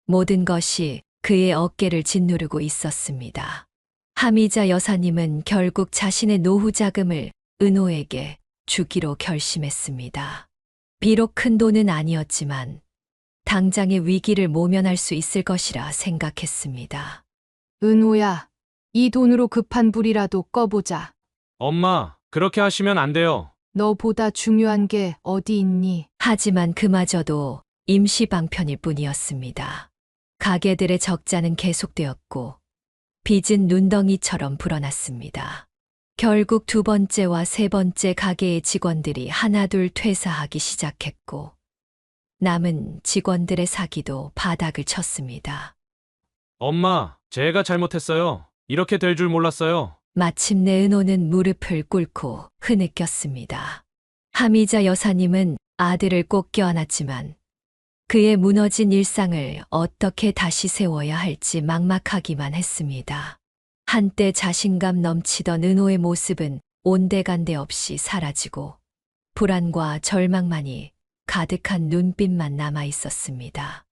모든 것이 그의 어깨를 짓누르고 있었습니다. 하미자 여사님은 결국 자신의 노후 자금을 은호에게 주기로 결심했습니다. 비록 큰 돈은 아니었지만 당장의 위기를 모면할 수 있을 것이라 생각했습니다. 은호야, 이 돈으로 급한 불이라도 꺼보자. 엄마, 그렇게 하시면 안 돼요. 너보다 중요한 게 어디 있니? 하지만 그마저도 임시 방편일 뿐이었습니다. 가게들의 적자는 계속되었고 빚은 눈덩이처럼 불어났습니다. 결국 두 번째와 세 번째 가게의 직원들이 하나둘 퇴사하기 시작했고 남은 직원들의 사기도 바닥을 쳤습니다. 엄마, 제가 잘못했어요. 이렇게 될 줄 몰랐어요. 마침내 은호는 무릎을 꿇고 흐느꼈습니다. 하미자 여사님은 아들을 꼭 껴안았지만 그의 무너진 일상을 어떻게 다시 세워야 할지 막막하기만 했습니다. 한때 자신감 넘치던 은호의 모습은 온데간데 없이 사라지고 불안과 절망만이 가득한 눈빛만 남아 있었습니다.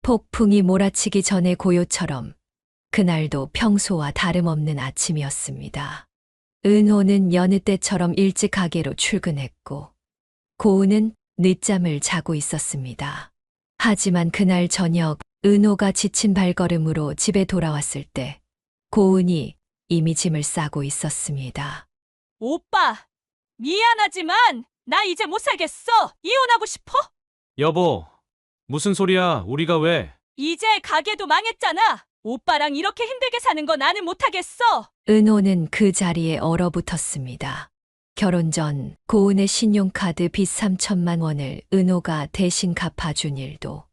폭풍이 몰아치기 전의 고요처럼 그날도 평소와 다름없는 아침이었습니다. 은호는 여느 때처럼 일찍 가게로 출근했고 고은은 늦잠을 자고 있었습니다. 하지만 그날 저녁 은호가 지친 발걸음으로 집에 돌아왔을 때 고은이 이미 짐을 싸고 있었습니다. 오빠, 미안하지만 나 이제 못 살겠어. 이혼하고 싶어. 여보, 무슨 소리야? 우리가 왜? 이제 가게도 망했잖아. 오빠랑 이렇게 힘들게 사는 거 나는 못하겠어. 은호는 그 자리에 얼어붙었습니다. 결혼 전 고은의 신용카드 빚 3천만 원을 은호가 대신 갚아준 일도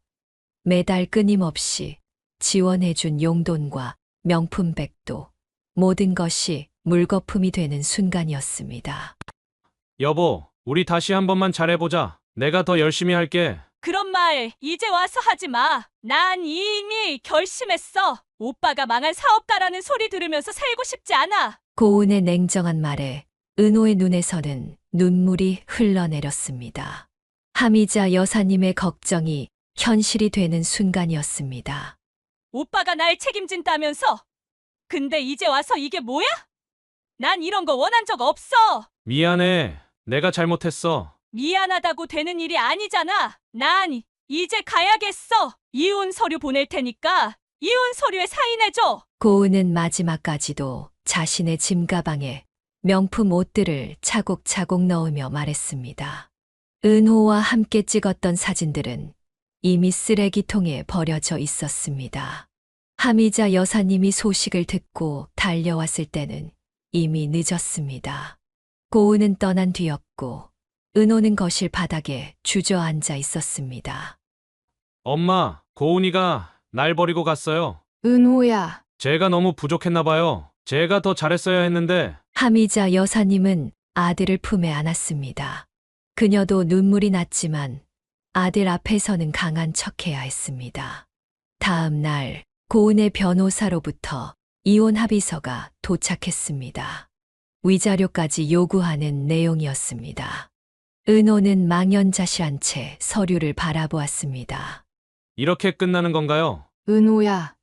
매달 끊임없이 지원해준 용돈과 명품백도 모든 것이 물거품이 되는 순간이었습니다. 여보, 우리 다시 한 번만 잘해보자. 내가 더 열심히 할게. 그런 말 이제 와서 하지 마. 난 이미 결심했어. 오빠가 망한 사업가라는 소리 들으면서 살고 싶지 않아. 고은의 냉정한 말에 은호의 눈에서는 눈물이 흘러내렸습니다. 하미자 여사님의 걱정이 현실이 되는 순간이었습니다. 오빠가 날 책임진다면서. 근데 이제 와서 이게 뭐야? 난 이런 거 원한 적 없어. 미안해. 내가 잘못했어. 미안하다고 되는 일이 아니잖아. 난 이제 가야겠어. 이혼 서류 보낼 테니까 이혼 서류에 사인해줘. 고은은 마지막까지도 자신의 짐 가방에 명품 옷들을 차곡차곡 넣으며 말했습니다. 은호와 함께 찍었던 사진들은 이미 쓰레기통에 버려져 있었습니다. 하미자 여사님이 소식을 듣고 달려왔을 때는 이미 늦었습니다. 고은은 떠난 뒤였고 은호는 거실 바닥에 주저앉아 있었습니다. 엄마, 고은이가 날 버리고 갔어요. 은호야, 제가 너무 부족했나 봐요. 제가 더 잘했어야 했는데. 하미자 여사님은 아들을 품에 안았습니다. 그녀도 눈물이 났지만 아들 앞에서는 강한 척해야 했습니다. 다음 날 고은의 변호사로부터 이혼 합의서가 도착했습니다. 위자료까지 요구하는 내용이었습니다. 은호는 망연자실한 채 서류를 바라보았습니다. 이렇게 끝나는 건가요? 은호야,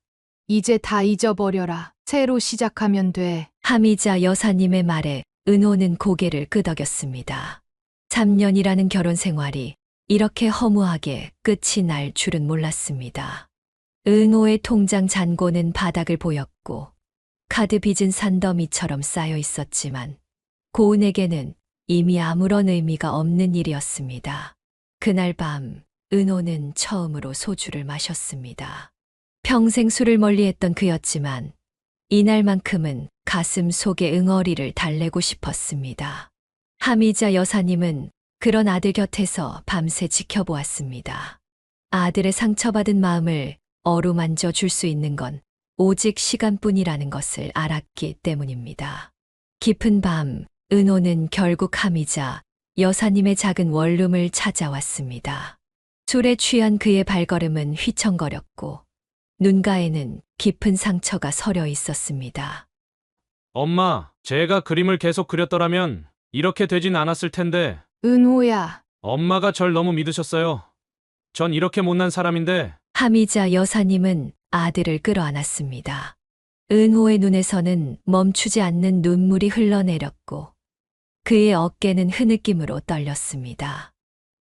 이제 다 잊어버려라. 새로 시작하면 돼. 하미자 여사님의 말에 은호는 고개를 끄덕였습니다. 3년이라는 결혼 생활이 이렇게 허무하게 끝이 날 줄은 몰랐습니다. 은호의 통장 잔고는 바닥을 보였고 카드 빚은 산더미처럼 쌓여 있었지만 고은에게는 이미 아무런 의미가 없는 일이었습니다. 그날 밤 은호는 처음으로 소주를 마셨습니다. 평생 술을 멀리했던 그였지만 이날만큼은 가슴 속의 응어리를 달래고 싶었습니다. 하미자 여사님은 그런 아들 곁에서 밤새 지켜보았습니다. 아들의 상처받은 마음을 어루만져 줄 수 있는 건 오직 시간뿐이라는 것을 알았기 때문입니다. 깊은 밤, 은호는 결국 하미자 여사님의 작은 원룸을 찾아왔습니다. 술에 취한 그의 발걸음은 휘청거렸고 눈가에는 깊은 상처가 서려 있었습니다. 엄마, 제가 그림을 계속 그렸더라면 이렇게 되진 않았을 텐데. 은호야, 엄마가 절 너무 믿으셨어요. 전 이렇게 못난 사람인데. 하미자 여사님은 아들을 끌어안았습니다. 은호의 눈에서는 멈추지 않는 눈물이 흘러내렸고 그의 어깨는 흐느낌으로 떨렸습니다.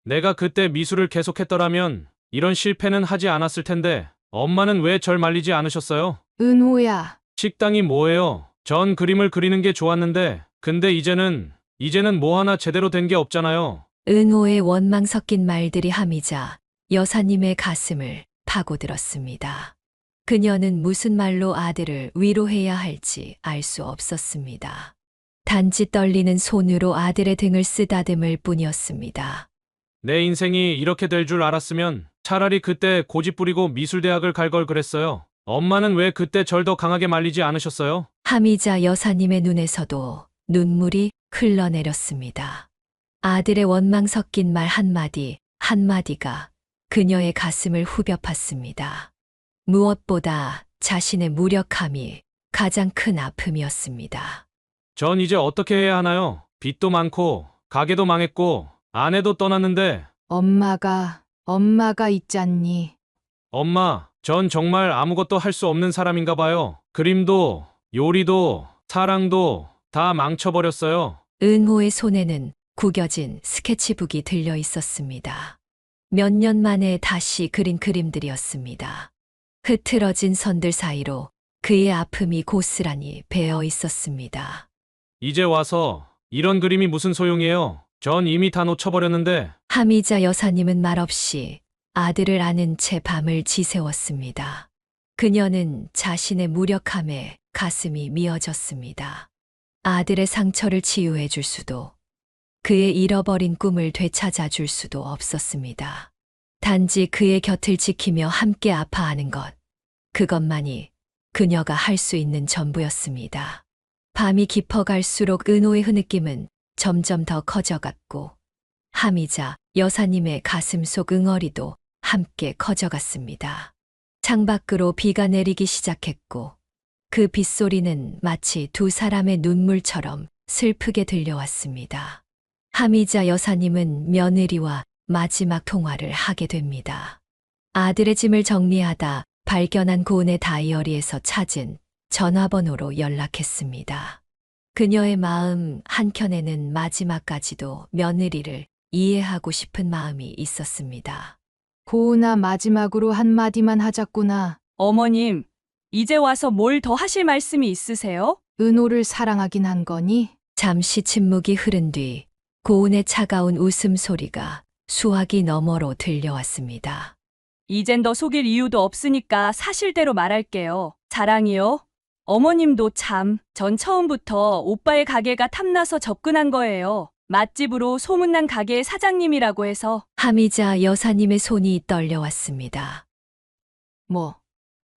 내가 그때 미술을 계속했더라면 이런 실패는 하지 않았을 텐데. 엄마는 왜 절 말리지 않으셨어요? 은호야, 식당이 뭐예요? 전 그림을 그리는 게 좋았는데. 근데 이제는 뭐 하나 제대로 된 게 없잖아요. 은호의 원망 섞인 말들이 하미자 여사님의 가슴을 파고들었습니다. 그녀는 무슨 말로 아들을 위로해야 할지 알 수 없었습니다. 단지 떨리는 손으로 아들의 등을 쓰다듬을 뿐이었습니다. 내 인생이 이렇게 될 줄 알았으면 차라리 그때 고집 부리고 미술대학을 갈 걸 그랬어요. 엄마는 왜 그때 절 더 강하게 말리지 않으셨어요? 하미자 여사님의 눈에서도 눈물이 흘러내렸습니다. 아들의 원망 섞인 말 한마디 한마디가 그녀의 가슴을 후벼 팠습니다. 무엇보다 자신의 무력함이 가장 큰 아픔이었습니다. 전 이제 어떻게 해야 하나요? 빚도 많고 가게도 망했고 아내도 떠났는데 엄마가 있잖니. 엄마, 전 정말 아무것도 할 수 없는 사람인가 봐요. 그림도 요리도 사랑도 다 망쳐버렸어요. 은호의 손에는 구겨진 스케치북이 들려 있었습니다. 몇 년 만에 다시 그린 그림들이었습니다. 흐트러진 선들 사이로 그의 아픔이 고스란히 배어 있었습니다. 이제 와서 이런 그림이 무슨 소용이에요? 전 이미 다 놓쳐버렸는데. 하미자 여사님은 말없이 아들을 안은 채 밤을 지새웠습니다. 그녀는 자신의 무력함에 가슴이 미어졌습니다. 아들의 상처를 치유해 줄 수도, 그의 잃어버린 꿈을 되찾아 줄 수도 없었습니다. 단지 그의 곁을 지키며 함께 아파하는 것, 그것만이 그녀가 할 수 있는 전부였습니다. 밤이 깊어갈수록 은호의 흐느낌은 점점 더 커져갔고, 하미자 여사님의 가슴 속 응어리도 함께 커져갔습니다. 창밖으로 비가 내리기 시작했고, 그 빗소리는 마치 두 사람의 눈물처럼 슬프게 들려왔습니다. 하미자 여사님은 며느리와 마지막 통화를 하게 됩니다. 아들의 짐을 정리하다 발견한 고은의 다이어리에서 찾은 전화번호로 연락했습니다. 그녀의 마음 한켠에는 마지막까지도 며느리를 이해하고 싶은 마음이 있었습니다. 고은아, 마지막으로 한마디만 하자꾸나. 어머님, 이제 와서 뭘 더 하실 말씀이 있으세요? 은호를 사랑하긴 한 거니? 잠시 침묵이 흐른 뒤 고은의 차가운 웃음소리가 수화기 너머로 들려왔습니다. 이젠 더 속일 이유도 없으니까 사실대로 말할게요. 자랑이요? 어머님도 참, 전 처음부터 오빠의 가게가 탐나서 접근한 거예요. 맛집으로 소문난 가게의 사장님이라고 해서. 하미자 여사님의 손이 떨려왔습니다.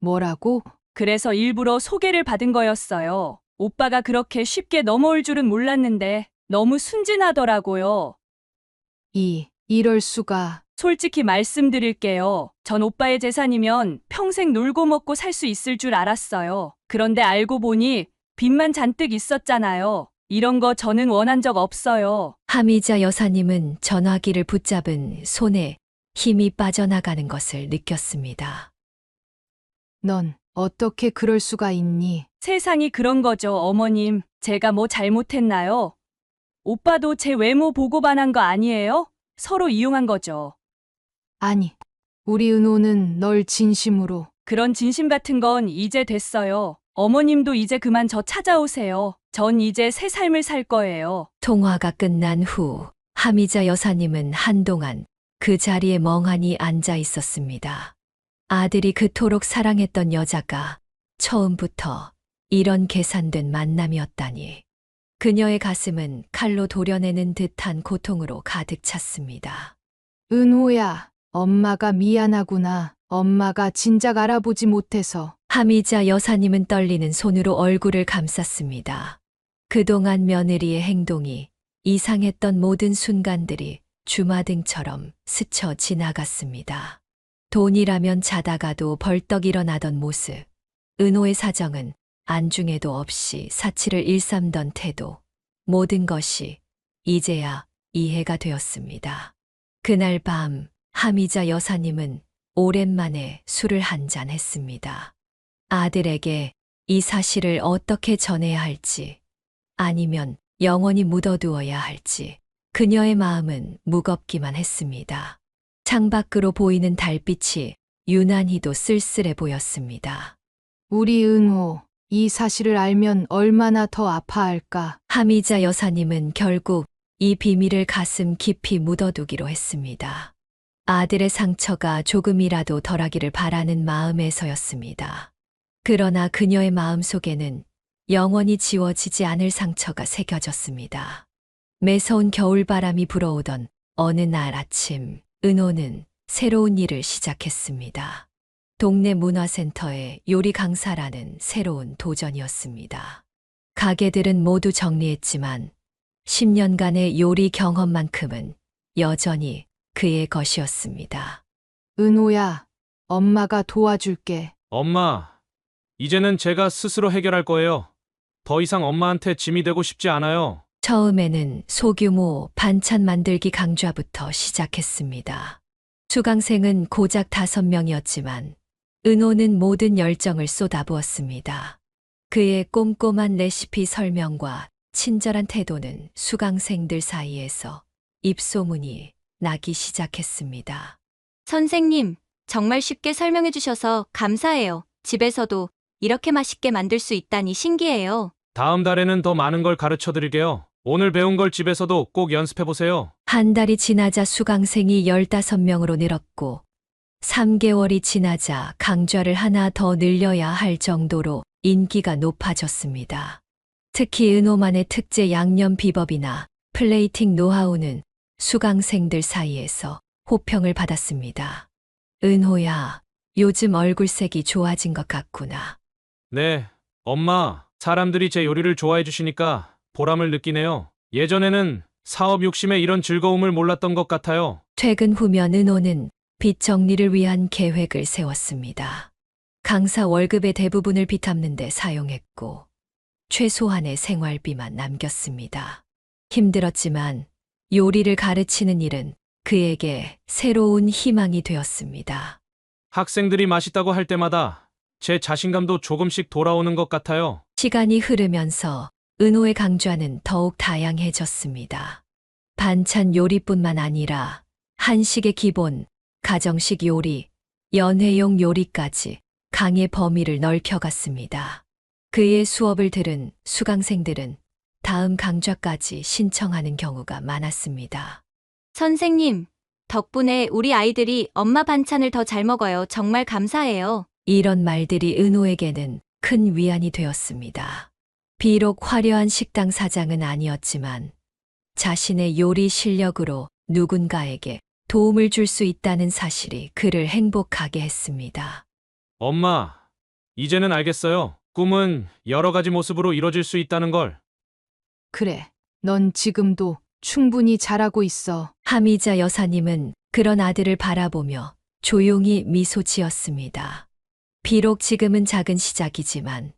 뭐라고? 그래서 일부러 소개를 받은 거였어요. 오빠가 그렇게 쉽게 넘어올 줄은 몰랐는데 너무 순진하더라고요. 이럴 수가. 솔직히 말씀드릴게요. 전 오빠의 재산이면 평생 놀고 먹고 살 수 있을 줄 알았어요. 그런데 알고 보니 빚만 잔뜩 있었잖아요. 이런 거 저는 원한 적 없어요. 하미자 여사님은 전화기를 붙잡은 손에 힘이 빠져나가는 것을 느꼈습니다. 넌 어떻게 그럴 수가 있니? 세상이 그런 거죠, 어머님. 제가 뭐 잘못했나요? 오빠도 제 외모 보고 반한 거 아니에요? 서로 이용한 거죠. 아니, 우리 은호는 널 진심으로. 그런 진심 같은 건 이제 됐어요. 어머님도 이제 그만 저 찾아오세요. 전 이제 새 삶을 살 거예요. 통화가 끝난 후 하미자 여사님은 한동안 그 자리에 멍하니 앉아 있었습니다. 아들이 그토록 사랑했던 여자가 처음부터 이런 계산된 만남이었다니. 그녀의 가슴은 칼로 도려내는 듯한 고통으로 가득 찼습니다. 은호야, 엄마가 미안하구나. 엄마가 진작 알아보지 못해서. 하미자 여사님은 떨리는 손으로 얼굴을 감쌌습니다. 그동안 며느리의 행동이 이상했던 모든 순간들이 주마등처럼 스쳐 지나갔습니다. 돈이라면 자다가도 벌떡 일어나던 모습, 은호의 사정은 안중에도 없이 사치를 일삼던 태도, 모든 것이 이제야 이해가 되었습니다. 그날 밤 하미자 여사님은 오랜만에 술을 한잔 했습니다. 아들에게 이 사실을 어떻게 전해야 할지, 아니면 영원히 묻어두어야 할지, 그녀의 마음은 무겁기만 했습니다. 창밖으로 보이는 달빛이 유난히도 쓸쓸해 보였습니다. 우리 은호, 이 사실을 알면 얼마나 더 아파할까. 하미자 여사님은 결국 이 비밀을 가슴 깊이 묻어두기로 했습니다. 아들의 상처가 조금이라도 덜하기를 바라는 마음에서였습니다. 그러나 그녀의 마음 속에는 영원히 지워지지 않을 상처가 새겨졌습니다. 매서운 겨울바람이 불어오던 어느 날 아침, 은호는 새로운 일을 시작했습니다. 동네 문화센터의 요리 강사라는 새로운 도전이었습니다. 가게들은 모두 정리했지만 10년간의 요리 경험만큼은 여전히 그의 것이었습니다. 은호야, 엄마가 도와줄게. 엄마, 이제는 제가 스스로 해결할 거예요. 더 이상 엄마한테 짐이 되고 싶지 않아요. 처음에는 소규모 반찬 만들기 강좌부터 시작했습니다. 수강생은 고작 5명이었지만 은호는 모든 열정을 쏟아부었습니다. 그의 꼼꼼한 레시피 설명과 친절한 태도는 수강생들 사이에서 입소문이 나기 시작했습니다. 선생님, 정말 쉽게 설명해 주셔서 감사해요. 집에서도 이렇게 맛있게 만들 수 있다니 신기해요. 다음 달에는 더 많은 걸 가르쳐 드릴게요. 오늘 배운 걸 집에서도 꼭 연습해 보세요. 한 달이 지나자 수강생이 15명으로 늘었고 3개월이 지나자 강좌를 하나 더 늘려야 할 정도로 인기가 높아졌습니다. 특히 은호만의 특제 양념 비법이나 플레이팅 노하우는 수강생들 사이에서 호평을 받았습니다. 은호야, 요즘 얼굴색이 좋아진 것 같구나. 네, 엄마, 사람들이 제 요리를 좋아해 주시니까 보람을 느끼네요. 예전에는 사업 욕심에 이런 즐거움을 몰랐던 것 같아요. 퇴근 후면 은호는 빚 정리를 위한 계획을 세웠습니다. 강사 월급의 대부분을 빚 갚는 데 사용했고 최소한의 생활비만 남겼습니다. 힘들었지만 요리를 가르치는 일은 그에게 새로운 희망이 되었습니다. 학생들이 맛있다고 할 때마다 제 자신감도 조금씩 돌아오는 것 같아요. 시간이 흐르면서 은호의 강좌는 더욱 다양해졌습니다. 반찬 요리뿐만 아니라 한식의 기본, 가정식 요리, 연회용 요리까지 강의 범위를 넓혀갔습니다. 그의 수업을 들은 수강생들은 다음 강좌까지 신청하는 경우가 많았습니다. 선생님, 덕분에 우리 아이들이 엄마 반찬을 더 잘 먹어요. 정말 감사해요. 이런 말들이 은호에게는 큰 위안이 되었습니다. 비록 화려한 식당 사장은 아니었지만 자신의 요리 실력으로 누군가에게 도움을 줄 수 있다는 사실이 그를 행복하게 했습니다. 엄마, 이제는 알겠어요. 꿈은 여러 가지 모습으로 이뤄질 수 있다는 걸. 그래, 넌 지금도 충분히 잘하고 있어. 하미자 여사님은 그런 아들을 바라보며 조용히 미소 지었습니다. 비록 지금은 작은 시작이지만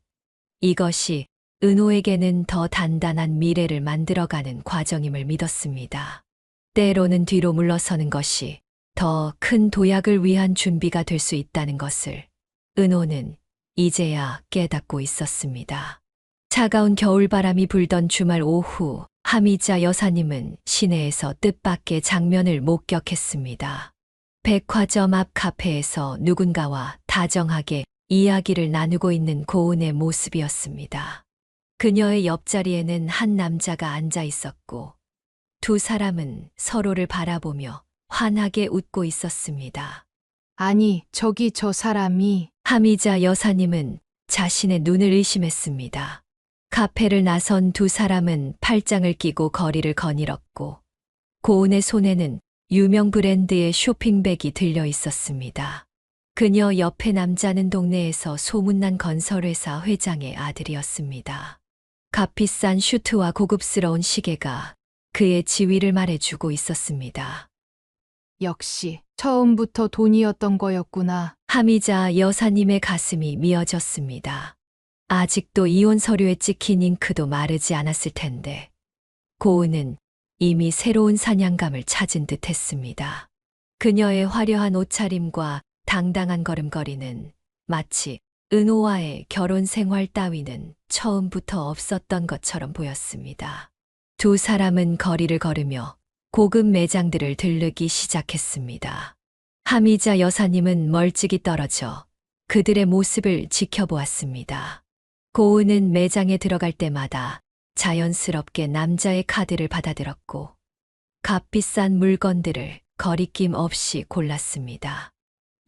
이것이 은호에게는 더 단단한 미래를 만들어가는 과정임을 믿었습니다. 때로는 뒤로 물러서는 것이 더 큰 도약을 위한 준비가 될 수 있다는 것을 은호는 이제야 깨닫고 있었습니다. 차가운 겨울바람이 불던 주말 오후, 하미자 여사님은 시내에서 뜻밖의 장면을 목격했습니다. 백화점 앞 카페에서 누군가와 다정하게 이야기를 나누고 있는 고은의 모습이었습니다. 그녀의 옆자리에는 한 남자가 앉아 있었고 두 사람은 서로를 바라보며 환하게 웃고 있었습니다. 아니, 저기 저 사람이. 하미자 여사님은 자신의 눈을 의심했습니다. 카페를 나선 두 사람은 팔짱을 끼고 거리를 거닐었고 고은의 손에는 유명 브랜드의 쇼핑백이 들려 있었습니다. 그녀 옆의 남자는 동네에서 소문난 건설회사 회장의 아들이었습니다. 값비싼 슈트와 고급스러운 시계가 그의 지위를 말해주고 있었습니다. 역시 처음부터 돈이었던 거였구나. 하미자 여사님의 가슴이 미어졌습니다. 아직도 이혼 서류에 찍힌 잉크도 마르지 않았을 텐데 고은은 이미 새로운 사냥감을 찾은 듯 했습니다. 그녀의 화려한 옷차림과 당당한 걸음걸이는 마치 은호와의 결혼 생활 따위는 처음부터 없었던 것처럼 보였습니다. 두 사람은 거리를 걸으며 고급 매장들을 들르기 시작했습니다. 하미자 여사님은 멀찍이 떨어져 그들의 모습을 지켜보았습니다. 고은은 매장에 들어갈 때마다 자연스럽게 남자의 카드를 받아들었고 값비싼 물건들을 거리낌 없이 골랐습니다.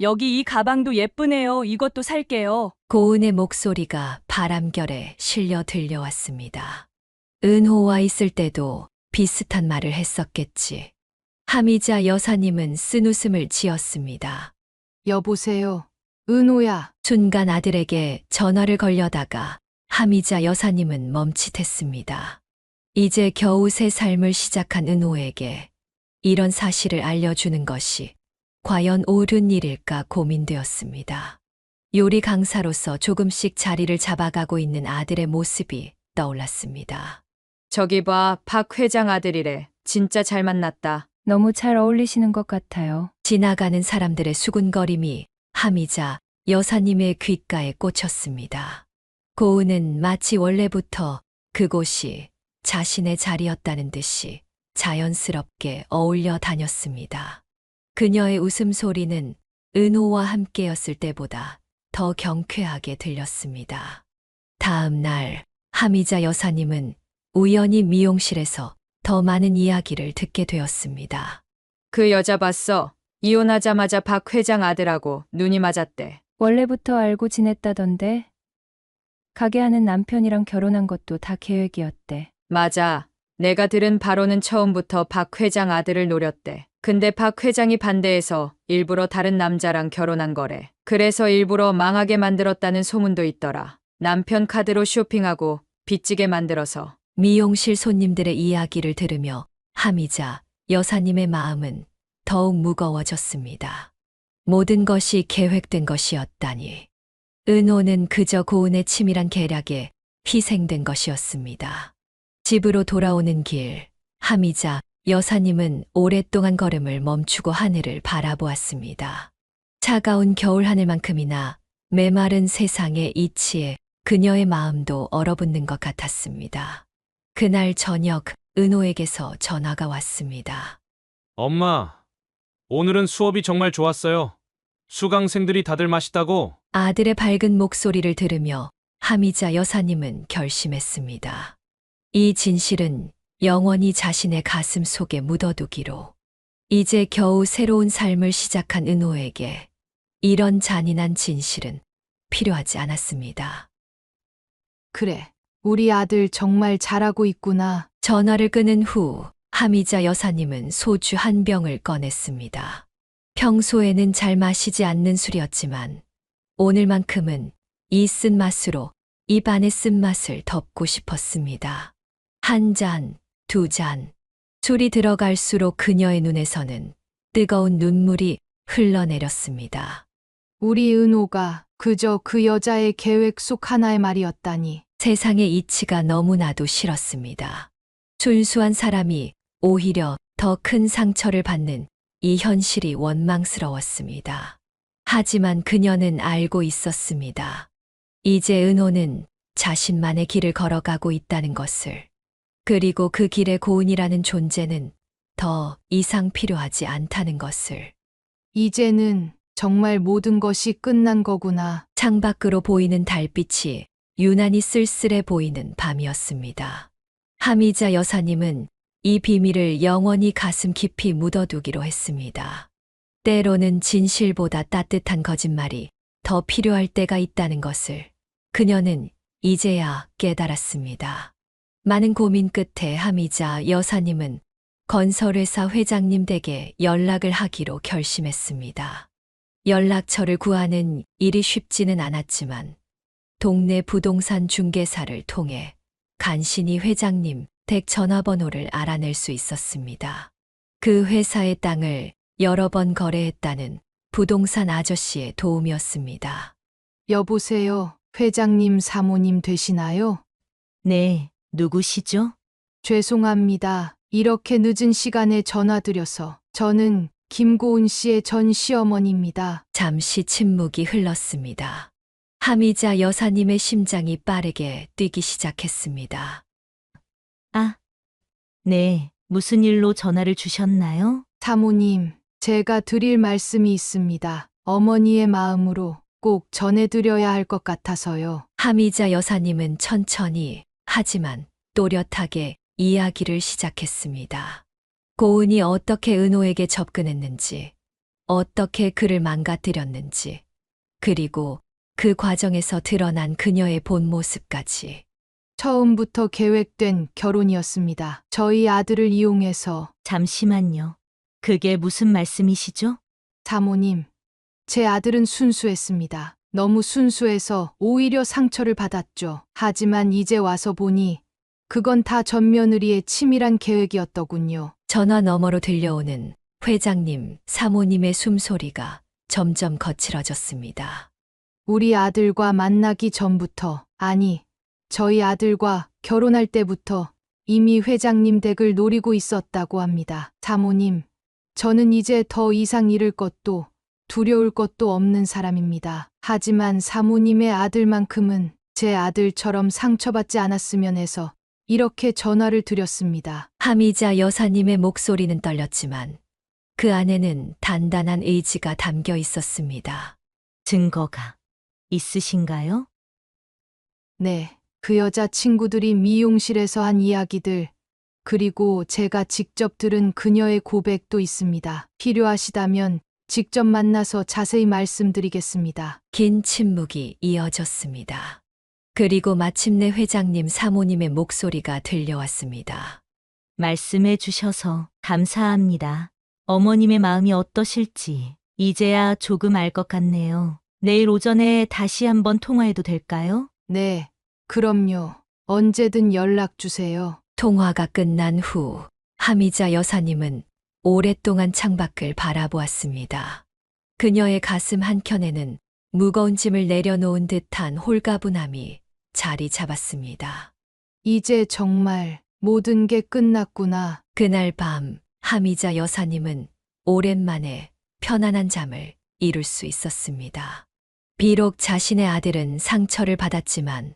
여기 이 가방도 예쁘네요. 이것도 살게요. 고은의 목소리가 바람결에 실려 들려왔습니다. 은호와 있을 때도 비슷한 말을 했었겠지. 하미자 여사님은 쓴웃음을 지었습니다. 여보세요. 은호야. 순간 아들에게 전화를 걸려다가 하미자 여사님은 멈칫했습니다. 이제 겨우 새 삶을 시작한 은호에게 이런 사실을 알려주는 것이 과연 옳은 일일까 고민되었습니다. 요리 강사로서 조금씩 자리를 잡아가고 있는 아들의 모습이 떠올랐습니다. 저기 봐, 박 회장 아들이래. 진짜 잘 만났다. 너무 잘 어울리시는 것 같아요. 지나가는 사람들의 수군거림이 하미자 여사님의 귓가에 꽂혔습니다. 고은은 마치 원래부터 그곳이 자신의 자리였다는 듯이 자연스럽게 어울려 다녔습니다. 그녀의 웃음소리는 은호와 함께였을 때보다 더 경쾌하게 들렸습니다. 다음 날 하미자 여사님은 우연히 미용실에서 더 많은 이야기를 듣게 되었습니다. 그 여자 봤어. 이혼하자마자 박 회장 아들하고 눈이 맞았대. 원래부터 알고 지냈다던데. 가게 하는 남편이랑 결혼한 것도 다 계획이었대. 맞아. 내가 들은 바로는 처음부터 박 회장 아들을 노렸대. 근데 박 회장이 반대해서 일부러 다른 남자랑 결혼한 거래. 그래서 일부러 망하게 만들었다는 소문도 있더라. 남편 카드로 쇼핑하고 빚지게 만들어서. 미용실 손님들의 이야기를 들으며 하미자 여사님의 마음은 더욱 무거워졌습니다. 모든 것이 계획된 것이었다니. 은호는 그저 고은의 치밀한 계략에 희생된 것이었습니다. 집으로 돌아오는 길, 하미자 여사님은 오랫동안 걸음을 멈추고 하늘을 바라보았습니다. 차가운 겨울 하늘만큼이나 메마른 세상의 이치에 그녀의 마음도 얼어붙는 것 같았습니다. 그날 저녁 은호에게서 전화가 왔습니다. 엄마, 오늘은 수업이 정말 좋았어요. 수강생들이 다들 맛있다고. 아들의 밝은 목소리를 들으며 하미자 여사님은 결심했습니다. 이 진실은 영원히 자신의 가슴 속에 묻어두기로. 이제 겨우 새로운 삶을 시작한 은호에게 이런 잔인한 진실은 필요하지 않았습니다. 그래. 우리 아들 정말 잘하고 있구나. 전화를 끊은 후 하미자 여사님은 소주 한 병을 꺼냈습니다. 평소에는 잘 마시지 않는 술이었지만 오늘만큼은 이 쓴맛으로 입안의 쓴맛을 덮고 싶었습니다. 한 잔, 두 잔. 술이 들어갈수록 그녀의 눈에서는 뜨거운 눈물이 흘러내렸습니다. 우리 은호가 그저 그 여자의 계획 속 하나의 말이었다니. 세상의 이치가 너무나도 싫었습니다. 순수한 사람이 오히려 더 큰 상처를 받는 이 현실이 원망스러웠습니다. 하지만 그녀는 알고 있었습니다. 이제 은호는 자신만의 길을 걸어가고 있다는 것을. 그리고 그 길에 고은이라는 존재는 더 이상 필요하지 않다는 것을. 이제는 정말 모든 것이 끝난 거구나. 창밖으로 보이는 달빛이 유난히 쓸쓸해 보이는 밤이었습니다. 하미자 여사님은 이 비밀을 영원히 가슴 깊이 묻어두기로 했습니다. 때로는 진실보다 따뜻한 거짓말이 더 필요할 때가 있다는 것을 그녀는 이제야 깨달았습니다. 많은 고민 끝에 하미자 여사님은 건설회사 회장님 댁에 연락을 하기로 결심했습니다. 연락처를 구하는 일이 쉽지는 않았지만 동네 부동산 중개사를 통해 간신히 회장님 댁 전화번호를 알아낼 수 있었습니다. 그 회사의 땅을 여러 번 거래했다는 부동산 아저씨의 도움이었습니다. 여보세요. 회장님 사모님 되시나요? 네, 누구시죠? 죄송합니다. 이렇게 늦은 시간에 전화드려서. 저는 김고은 씨의 전 시어머니입니다. 잠시 침묵이 흘렀습니다. 하미자 여사님의 심장이 빠르게 뛰기 시작했습니다. 아, 네, 무슨 일로 전화를 주셨나요? 사모님, 제가 드릴 말씀이 있습니다. 어머니의 마음으로 꼭 전해드려야 할 것 같아서요. 하미자 여사님은 천천히 하지만 또렷하게 이야기를 시작했습니다. 고은이 어떻게 은호에게 접근했는지, 어떻게 그를 망가뜨렸는지, 그리고 그 과정에서 드러난 그녀의 본 모습까지. 처음부터 계획된 결혼이었습니다. 저희 아들을 이용해서. 잠시만요. 그게 무슨 말씀이시죠? 사모님, 제 아들은 순수했습니다. 너무 순수해서 오히려 상처를 받았죠. 하지만 이제 와서 보니 그건 다 전며느리의 치밀한 계획이었더군요. 전화 너머로 들려오는 회장님, 사모님의 숨소리가 점점 거칠어졌습니다. 우리 아들과 만나기 전부터, 아니, 저희 아들과 결혼할 때부터 이미 회장님 댁을 노리고 있었다고 합니다. 사모님, 저는 이제 더 이상 잃을 것도 두려울 것도 없는 사람입니다. 하지만 사모님의 아들만큼은 제 아들처럼 상처받지 않았으면 해서 이렇게 전화를 드렸습니다. 하미자 여사님의 목소리는 떨렸지만 그 안에는 단단한 의지가 담겨 있었습니다. 증거가 있으신가요? 네, 그 여자 친구들이 미용실에서 한 이야기들, 그리고 제가 직접 들은 그녀의 고백도 있습니다. 필요하시다면 직접 만나서 자세히 말씀드리겠습니다. 긴 침묵이 이어졌습니다. 그리고 마침내 회장님 사모님의 목소리가 들려왔습니다. 말씀해 주셔서 감사합니다. 어머님의 마음이 어떠실지 이제야 조금 알 것 같네요. 내일 오전에 다시 한번 통화해도 될까요? 네, 그럼요. 언제든 연락 주세요. 통화가 끝난 후 하미자 여사님은 오랫동안 창밖을 바라보았습니다. 그녀의 가슴 한켠에는 무거운 짐을 내려놓은 듯한 홀가분함이 자리 잡았습니다. 이제 정말 모든 게 끝났구나. 그날 밤 하미자 여사님은 오랜만에 편안한 잠을 이룰 수 있었습니다. 비록 자신의 아들은 상처를 받았지만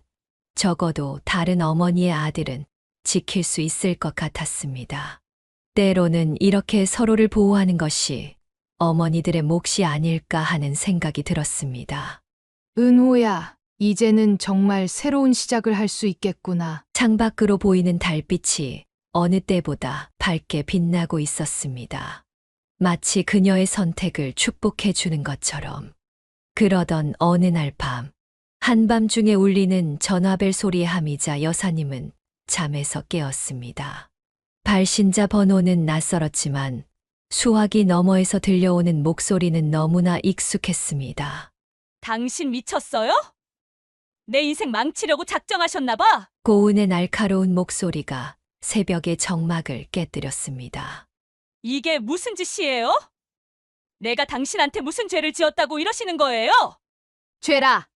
적어도 다른 어머니의 아들은 지킬 수 있을 것 같았습니다. 때로는 이렇게 서로를 보호하는 것이 어머니들의 몫이 아닐까 하는 생각이 들었습니다. 은호야, 이제는 정말 새로운 시작을 할 수 있겠구나. 창밖으로 보이는 달빛이 어느 때보다 밝게 빛나고 있었습니다. 마치 그녀의 선택을 축복해 주는 것처럼. 그러던 어느 날 밤, 한밤중에 울리는 전화벨 소리에 하미자 여사님은 잠에서 깨었습니다. 발신자 번호는 낯설었지만 수화기 너머에서 들려오는 목소리는 너무나 익숙했습니다. 당신 미쳤어요? 내 인생 망치려고 작정하셨나 봐. 고은의 날카로운 목소리가 새벽의 정막을 깨뜨렸습니다. 이게 무슨 짓이에요? 내가 당신한테 무슨 죄를 지었다고 이러시는 거예요? 죄라,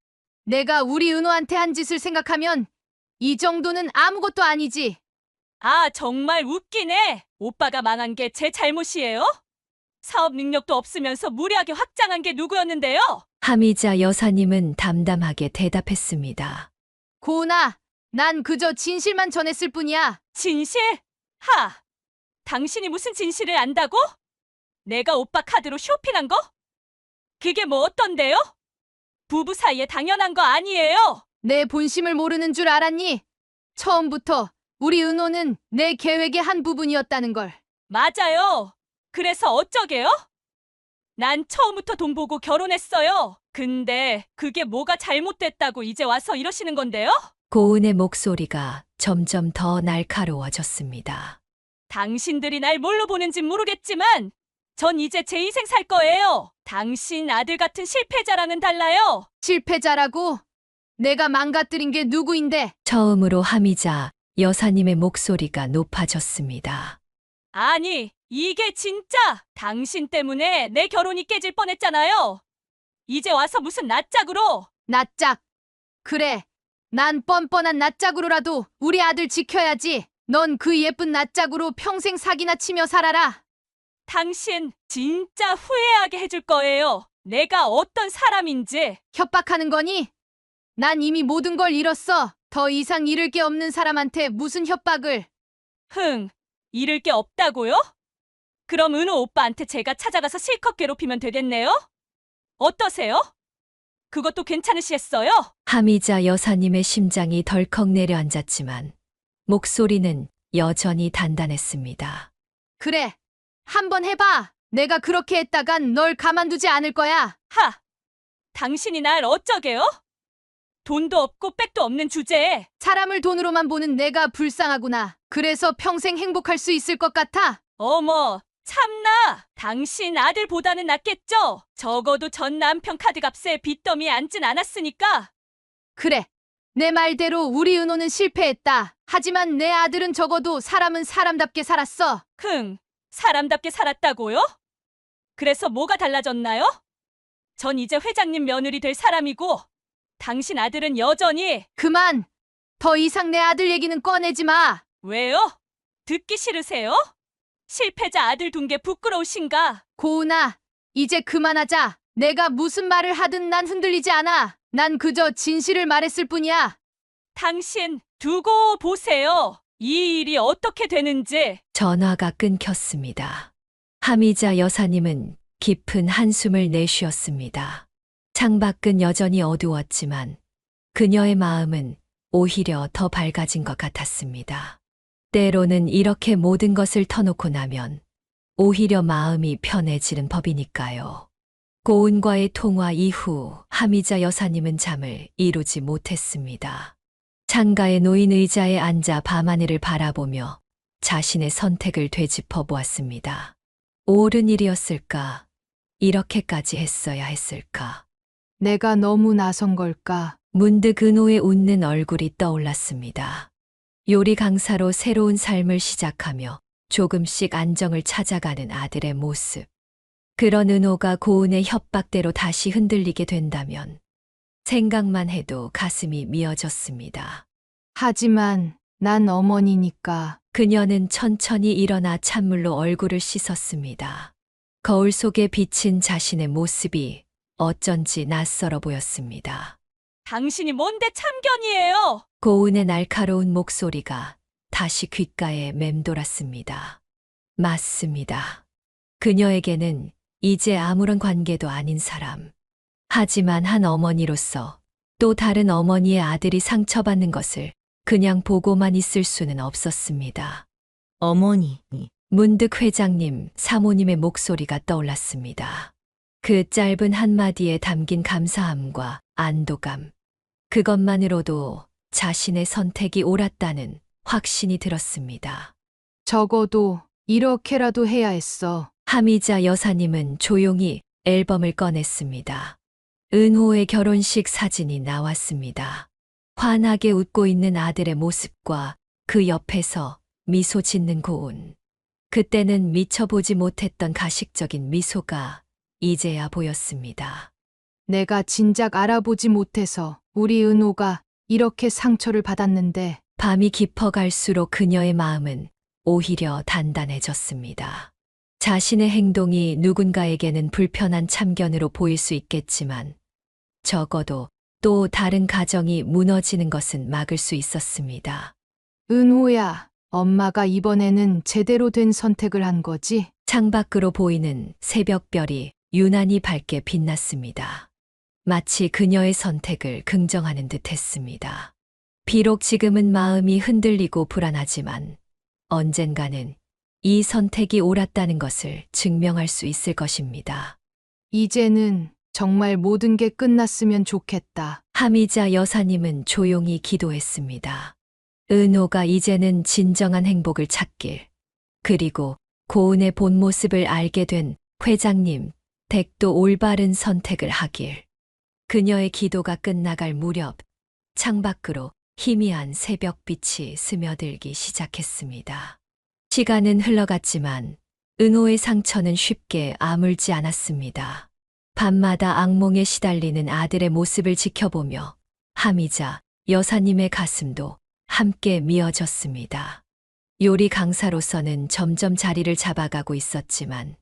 내가 우리 은호한테 한 짓을 생각하면 이 정도는 아무것도 아니지. 아, 정말 웃기네. 오빠가 망한 게 제 잘못이에요? 사업 능력도 없으면서 무리하게 확장한 게 누구였는데요? 하미자 여사님은 담담하게 대답했습니다. 고은아, 난 그저 진실만 전했을 뿐이야. 진실? 하! 당신이 무슨 진실을 안다고? 내가 오빠 카드로 쇼핑한 거? 그게 뭐 어떤데요? 부부 사이에 당연한 거 아니에요? 내 본심을 모르는 줄 알았니? 처음부터 우리 은호는 내 계획의 한 부분이었다는 걸. 맞아요. 그래서 어쩌게요? 난 처음부터 돈 보고 결혼했어요. 근데 그게 뭐가 잘못됐다고 이제 와서 이러시는 건데요? 고은의 목소리가 점점 더 날카로워졌습니다. 당신들이 날 뭘로 보는지 모르겠지만 전 이제 제 인생 살 거예요. 당신 아들 같은 실패자랑은 달라요. 실패자라고? 내가 망가뜨린 게 누구인데? 처음으로 하미자 여사님의 목소리가 높아졌습니다. 아니, 이게 진짜 당신 때문에 내 결혼이 깨질 뻔했잖아요. 이제 와서 무슨 낯짝으로. 낯짝. 그래, 난 뻔뻔한 낯짝으로라도 우리 아들 지켜야지. 넌 그 예쁜 낯짝으로 평생 사기나 치며 살아라. 당신 진짜 후회하게 해줄 거예요. 내가 어떤 사람인지. 협박하는 거니? 난 이미 모든 걸 잃었어. 더 이상 잃을 게 없는 사람한테 무슨 협박을. 잃을 게 없다고요? 그럼 은호 오빠한테 제가 찾아가서 실컷 괴롭히면 되겠네요? 어떠세요? 그것도 괜찮으시겠어요? 하미자 여사님의 심장이 덜컥 내려앉았지만 목소리는 여전히 단단했습니다. 그래, 한번 해봐. 내가 그렇게 했다간 널 가만두지 않을 거야. 하! 당신이 날 어쩌게요? 돈도 없고 백도 없는 주제에 사람을 돈으로만 보는 내가 불쌍하구나. 그래서 평생 행복할 수 있을 것 같아. 어머, 참나! 당신 아들보다는 낫겠죠? 적어도 전 남편 카드값에 빚더미에 앉진 않았으니까. 그래, 내 말대로 우리 은호는 실패했다. 하지만 내 아들은 적어도 사람은 사람답게 살았어. 사람답게 살았다고요? 그래서 뭐가 달라졌나요? 전 이제 회장님 며느리 될 사람이고, 당신 아들은 여전히. 그만! 더 이상 내 아들 얘기는 꺼내지 마. 왜요? 듣기 싫으세요? 실패자 아들 둔 게 부끄러우신가? 고은아, 이제 그만하자. 내가 무슨 말을 하든 난 흔들리지 않아. 난 그저 진실을 말했을 뿐이야. 당신 두고 보세요. 이 일이 어떻게 되는지. 전화가 끊겼습니다. 하미자 여사님은 깊은 한숨을 내쉬었습니다. 창밖은 여전히 어두웠지만 그녀의 마음은 오히려 더 밝아진 것 같았습니다. 때로는 이렇게 모든 것을 터놓고 나면 오히려 마음이 편해지는 법이니까요. 고은과의 통화 이후 하미자 여사님은 잠을 이루지 못했습니다. 창가에 놓인 의자에 앉아 밤하늘을 바라보며 자신의 선택을 되짚어 보았습니다. 옳은 일이었을까? 이렇게까지 했어야 했을까? 내가 너무 나선 걸까? 문득 은호의 웃는 얼굴이 떠올랐습니다. 요리 강사로 새로운 삶을 시작하며 조금씩 안정을 찾아가는 아들의 모습. 그런 은호가 고은의 협박대로 다시 흔들리게 된다면 생각만 해도 가슴이 미어졌습니다. 하지만 난 어머니니까. 그녀는 천천히 일어나 찬물로 얼굴을 씻었습니다. 거울 속에 비친 자신의 모습이 어쩐지 낯설어 보였습니다. 당신이 뭔데 참견이에요? 고은의 날카로운 목소리가 다시 귓가에 맴돌았습니다. 맞습니다. 그녀에게는 이제 아무런 관계도 아닌 사람. 하지만 한 어머니로서 또 다른 어머니의 아들이 상처받는 것을 그냥 보고만 있을 수는 없었습니다. 어머니, 문득 회장님, 사모님의 목소리가 떠올랐습니다. 그 짧은 한마디에 담긴 감사함과 안도감. 그것만으로도 자신의 선택이 옳았다는 확신이 들었습니다. 적어도 이렇게라도 해야 했어. 하미자 여사님은 조용히 앨범을 꺼냈습니다. 은호의 결혼식 사진이 나왔습니다. 환하게 웃고 있는 아들의 모습과 그 옆에서 미소 짓는 고은. 그때는 미처 보지 못했던 가식적인 미소가 이제야 보였습니다. 내가 진작 알아보지 못해서 우리 은호가 이렇게 상처를 받았는데. 밤이 깊어갈수록 그녀의 마음은 오히려 단단해졌습니다. 자신의 행동이 누군가에게는 불편한 참견으로 보일 수 있겠지만 적어도 또 다른 가정이 무너지는 것은 막을 수 있었습니다. 은호야, 엄마가 이번에는 제대로 된 선택을 한 거지? 창밖으로 보이는 새벽별이 유난히 밝게 빛났습니다. 마치 그녀의 선택을 긍정하는 듯 했습니다. 비록 지금은 마음이 흔들리고 불안하지만 언젠가는 이 선택이 옳았다는 것을 증명할 수 있을 것입니다. 이제는 정말 모든 게 끝났으면 좋겠다. 하미자 여사님은 조용히 기도했습니다. 은호가 이제는 진정한 행복을 찾길, 그리고 고은의 본 모습을 알게 된 회장님 댁도 올바른 선택을 하길. 그녀의 기도가 끝나갈 무렵 창밖으로 희미한 새벽빛이 스며들기 시작했습니다. 시간은 흘러갔지만 은호의 상처는 쉽게 아물지 않았습니다. 밤마다 악몽에 시달리는 아들의 모습을 지켜보며 하미자 여사님의 가슴도 함께 미어졌습니다. 요리 강사로서는 점점 자리를 잡아가고 있었지만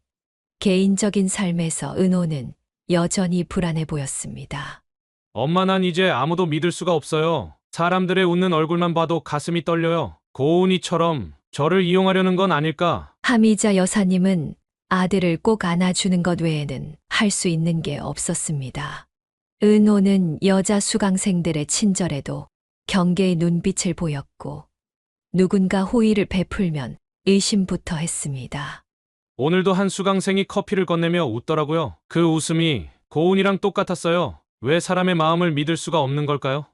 개인적인 삶에서 은호는 여전히 불안해 보였습니다. 엄마, 난 이제 아무도 믿을 수가 없어요. 사람들의 웃는 얼굴만 봐도 가슴이 떨려요. 고은이처럼 저를 이용하려는 건 아닐까? 하미자 여사님은 아들을 꼭 안아주는 것 외에는 할 수 있는 게 없었습니다. 은호는 여자 수강생들의 친절에도 경계의 눈빛을 보였고 누군가 호의를 베풀면 의심부터 했습니다. 오늘도 한 수강생이 커피를 건네며 웃더라고요. 그 웃음이 고운이랑 똑같았어요. 왜 사람의 마음을 믿을 수가 없는 걸까요?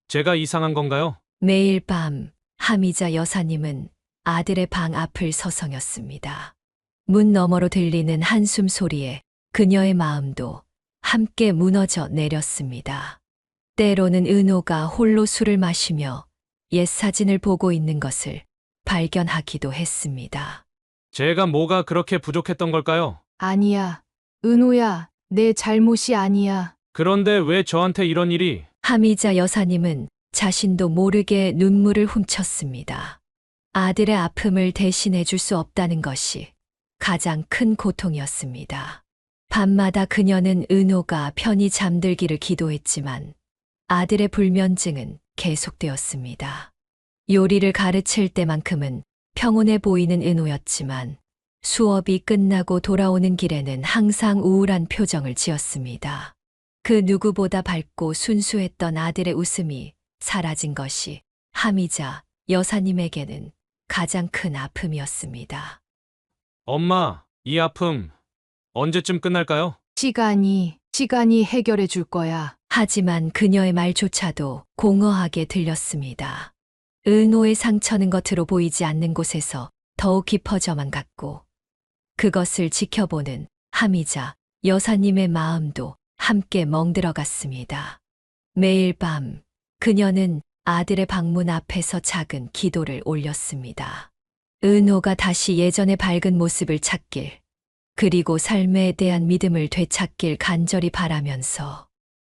제가 이상한 건가요? 매일 밤 하미자 여사님은 아들의 방 앞을 서성였습니다. 문 너머로 들리는 한숨 소리에 그녀의 마음도 함께 무너져 내렸습니다. 때로는 은호가 홀로 술을 마시며 옛 사진을 보고 있는 것을 발견하기도 했습니다. 제가 뭐가 그렇게 부족했던 걸까요? 아니야. 은호야, 내 잘못이 아니야. 그런데 왜 저한테 이런 일이? 하미자 여사님은 자신도 모르게 눈물을 훔쳤습니다. 아들의 아픔을 대신해 줄 수 없다는 것이 가장 큰 고통이었습니다. 밤마다 그녀는 은호가 편히 잠들기를 기도했지만 아들의 불면증은 계속되었습니다. 요리를 가르칠 때만큼은 평온해 보이는 은호였지만 수업이 끝나고 돌아오는 길에는 항상 우울한 표정을 지었습니다. 그 누구보다 밝고 순수했던 아들의 웃음이 사라진 것이 하미자 여사님에게는 가장 큰 아픔이었습니다. 엄마, 이 아픔 언제쯤 끝날까요? 시간이 해결해 줄 거야. 하지만 그녀의 말조차도 공허하게 들렸습니다. 은호의 상처는 겉으로 보이지 않는 곳에서 더욱 깊어져만 갔고 그것을 지켜보는 하미자 여사님의 마음도 함께 멍들어갔습니다. 매일 밤 그녀는 아들의 방문 앞에서 작은 기도를 올렸습니다. 은호가 다시 예전의 밝은 모습을 찾길, 그리고 삶에 대한 믿음을 되찾길 간절히 바라면서.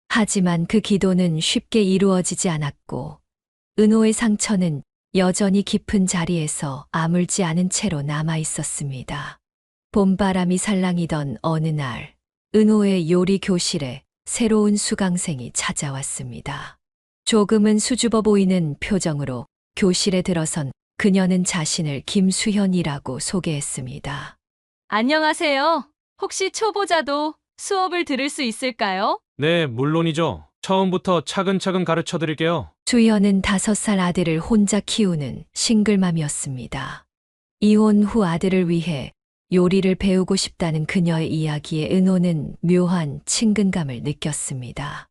하지만 그 기도는 쉽게 이루어지지 않았고, 은호의 상처는 여전히 깊은 자리에서 아물지 않은 채로 남아 있었습니다. 봄바람이 살랑이던 어느 날, 은호의 요리 교실에 새로운 수강생이 찾아왔습니다. 조금은 수줍어 보이는 표정으로 교실에 들어선 그녀는 자신을 김수현이라고 소개했습니다. 안녕하세요. 혹시 초보자도 수업을 들을 수 있을까요? 네, 물론이죠. 처음부터 차근차근 가르쳐 드릴게요. 수현은 5살 아들을 혼자 키우는 싱글맘이었습니다. 이혼 후 아들을 위해 요리를 배우고 싶다는 그녀의 이야기에 은호는 묘한 친근감을 느꼈습니다.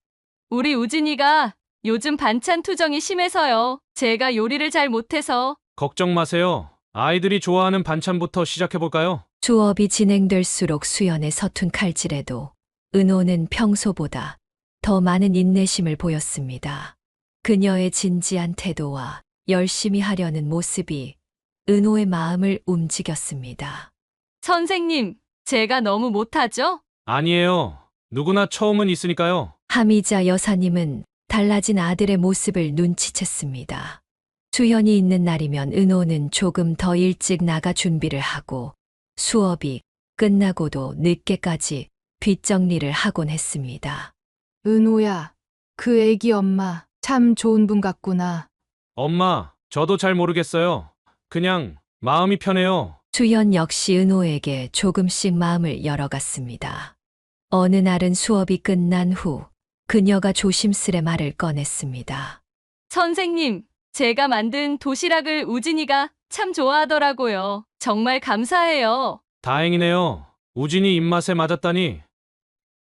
우리 우진이가 요즘 반찬 투정이 심해서요. 제가 요리를 잘 못해서. 걱정 마세요. 아이들이 좋아하는 반찬부터 시작해볼까요? 수업이 진행될수록 수연의 서툰 칼질에도 은호는 평소보다 더 많은 인내심을 보였습니다. 그녀의 진지한 태도와 열심히 하려는 모습이 은호의 마음을 움직였습니다. 선생님, 제가 너무 못하죠? 아니에요. 누구나 처음은 있으니까요. 하미자 여사님은 달라진 아들의 모습을 눈치챘습니다. 수연이 있는 날이면 은호는 조금 더 일찍 나가 준비를 하고 수업이 끝나고도 늦게까지 뒷정리를 하곤 했습니다. 은호야, 그 애기 엄마 참 좋은 분 같구나. 엄마, 저도 잘 모르겠어요. 그냥 마음이 편해요. 수연 역시 은호에게 조금씩 마음을 열어갔습니다. 어느 날은 수업이 끝난 후 그녀가 조심스레 말을 꺼냈습니다. 선생님, 제가 만든 도시락을 우진이가 참 좋아하더라고요. 정말 감사해요. 다행이네요. 우진이 입맛에 맞았다니.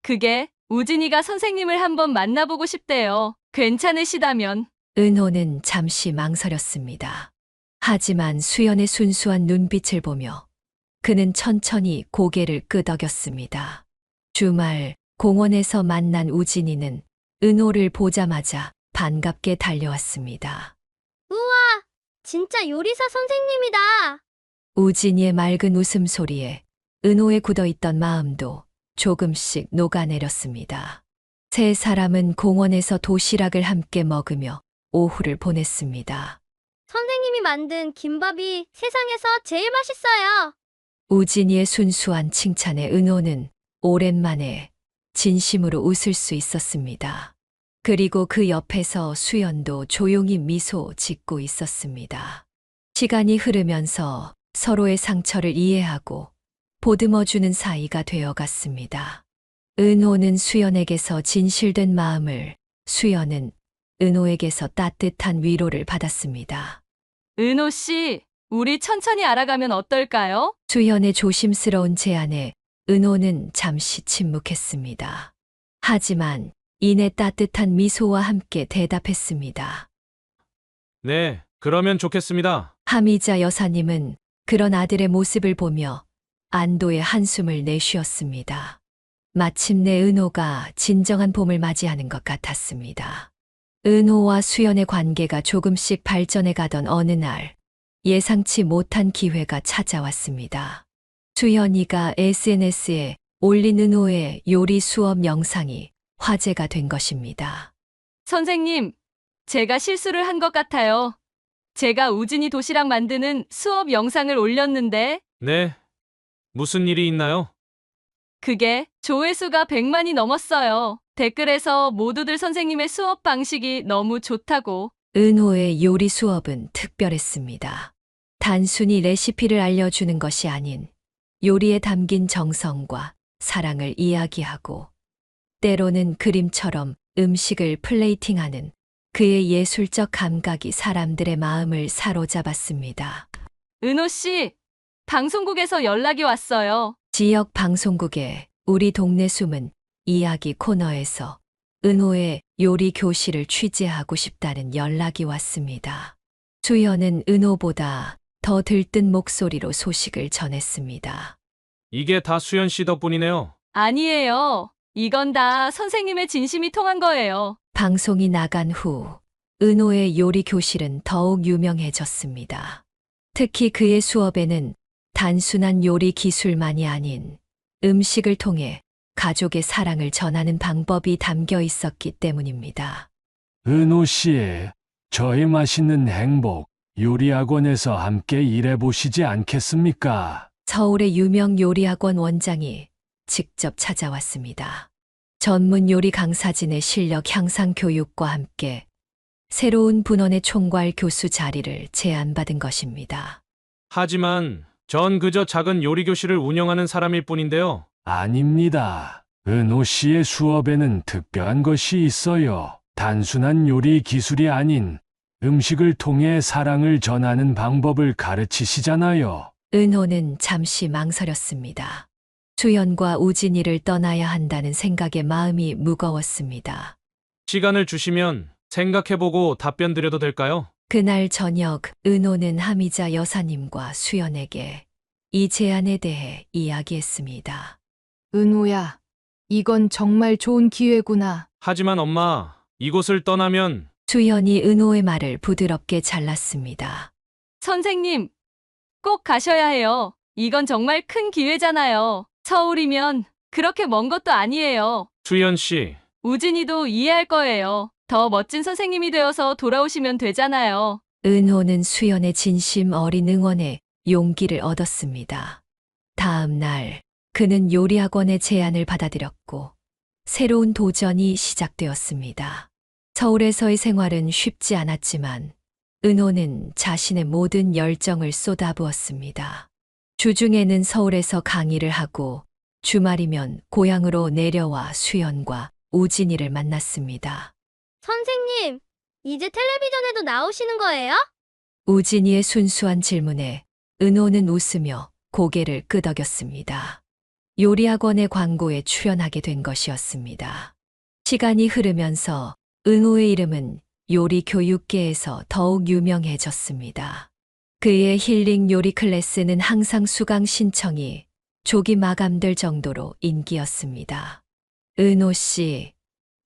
그게 우진이가 선생님을 한번 만나보고 싶대요. 괜찮으시다면. 은호는 잠시 망설였습니다. 하지만 수연의 순수한 눈빛을 보며 그는 천천히 고개를 끄덕였습니다. 주말 공원에서 만난 우진이는 은호를 보자마자 반갑게 달려왔습니다. 우와, 진짜 요리사 선생님이다. 우진이의 맑은 웃음소리에 은호의 굳어있던 마음도 조금씩 녹아내렸습니다. 세 사람은 공원에서 도시락을 함께 먹으며 오후를 보냈습니다. 선생님이 만든 김밥이 세상에서 제일 맛있어요. 우진이의 순수한 칭찬에 은호는 오랜만에 진심으로 웃을 수 있었습니다. 그리고 그 옆에서 수연도 조용히 미소 짓고 있었습니다. 시간이 흐르면서 서로의 상처를 이해하고 보듬어주는 사이가 되어갔습니다. 은호는 수연에게서 진실된 마음을, 수연은 은호에게서 따뜻한 위로를 받았습니다. 은호 씨, 우리 천천히 알아가면 어떨까요? 수연의 조심스러운 제안에 은호는 잠시 침묵했습니다. 하지만 이내 따뜻한 미소와 함께 대답했습니다. 네, 그러면 좋겠습니다. 하미자 여사님은 그런 아들의 모습을 보며 안도의 한숨을 내쉬었습니다. 마침내 은호가 진정한 봄을 맞이하는 것 같았습니다. 은호와 수연의 관계가 조금씩 발전해 가던 어느 날, 예상치 못한 기회가 찾아왔습니다. 수연이가 SNS에 올린 은호의 요리 수업 영상이 화제가 된 것입니다. 선생님, 제가 실수를 한 것 같아요. 제가 우진이 도시락 만드는 수업 영상을 올렸는데 네, 무슨 일이 있나요? 그게 조회수가 100만이 넘었어요. 댓글에서 모두들 선생님의 수업 방식이 너무 좋다고. 은호의 요리 수업은 특별했습니다. 단순히 레시피를 알려주는 것이 아닌 요리에 담긴 정성과 사랑을 이야기하고 때로는 그림처럼 음식을 플레이팅하는 그의 예술적 감각이 사람들의 마음을 사로잡았습니다. 은호 씨, 방송국에서 연락이 왔어요. 지역 방송국의 우리 동네 숨은 이야기 코너에서 은호의 요리 교실을 취재하고 싶다는 연락이 왔습니다. 수연은 은호보다 더 들뜬 목소리로 소식을 전했습니다. 이게 다 수연 씨 덕분이네요. 아니에요. 이건 다 선생님의 진심이 통한 거예요. 방송이 나간 후 은호의 요리 교실은 더욱 유명해졌습니다. 특히 그의 수업에는 단순한 요리 기술만이 아닌 음식을 통해 가족의 사랑을 전하는 방법이 담겨 있었기 때문입니다. 은호 씨, 저희 맛있는 행복 요리학원에서 함께 일해보시지 않겠습니까? 서울의 유명 요리학원 원장이 직접 찾아왔습니다. 전문 요리 강사진의 실력 향상 교육과 함께 새로운 분원의 총괄 교수 자리를 제안받은 것입니다. 하지만 전 그저 작은 요리 교실을 운영하는 사람일 뿐인데요. 아닙니다. 은호 씨의 수업에는 특별한 것이 있어요. 단순한 요리 기술이 아닌 음식을 통해 사랑을 전하는 방법을 가르치시잖아요. 은호는 잠시 망설였습니다. 수연과 우진이를 떠나야 한다는 생각에 마음이 무거웠습니다. 시간을 주시면 생각해보고 답변 드려도 될까요? 그날 저녁 은호는 하미자 여사님과 수연에게 이 제안에 대해 이야기했습니다. 은호야, 이건 정말 좋은 기회구나. 하지만 엄마, 이곳을 떠나면 수연이 은호의 말을 부드럽게 잘랐습니다. 선생님, 꼭 가셔야 해요. 이건 정말 큰 기회잖아요. 서울이면 그렇게 먼 것도 아니에요. 수연 씨, 우진이도 이해할 거예요. 더 멋진 선생님이 되어서 돌아오시면 되잖아요. 은호는 수연의 진심 어린 응원에 용기를 얻었습니다. 다음 날 그는 요리학원의 제안을 받아들였고 새로운 도전이 시작되었습니다. 서울에서의 생활은 쉽지 않았지만 은호는 자신의 모든 열정을 쏟아부었습니다. 주중에는 서울에서 강의를 하고 주말이면 고향으로 내려와 수연과 우진이를 만났습니다. 선생님, 이제 텔레비전에도 나오시는 거예요? 우진이의 순수한 질문에 은호는 웃으며 고개를 끄덕였습니다. 요리학원의 광고에 출연하게 된 것이었습니다. 시간이 흐르면서 은호의 이름은 요리 교육계에서 더욱 유명해졌습니다. 그의 힐링 요리 클래스는 항상 수강 신청이 조기 마감될 정도로 인기였습니다. 은호 씨,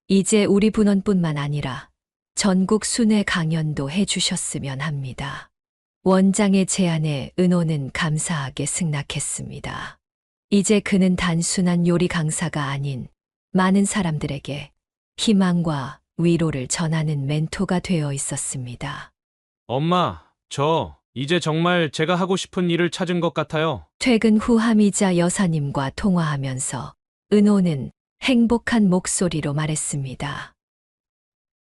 이제 우리 분원뿐만 아니라 전국 순회 강연도 해주셨으면 합니다. 원장의 제안에 은호는 감사하게 승낙했습니다. 이제 그는 단순한 요리 강사가 아닌 많은 사람들에게 희망과 위로를 전하는 멘토가 되어 있었습니다. 엄마, 저 이제 정말 제가 하고 싶은 일을 찾은 것 같아요. 퇴근 후 하미자 여사님과 통화하면서 은호는 행복한 목소리로 말했습니다.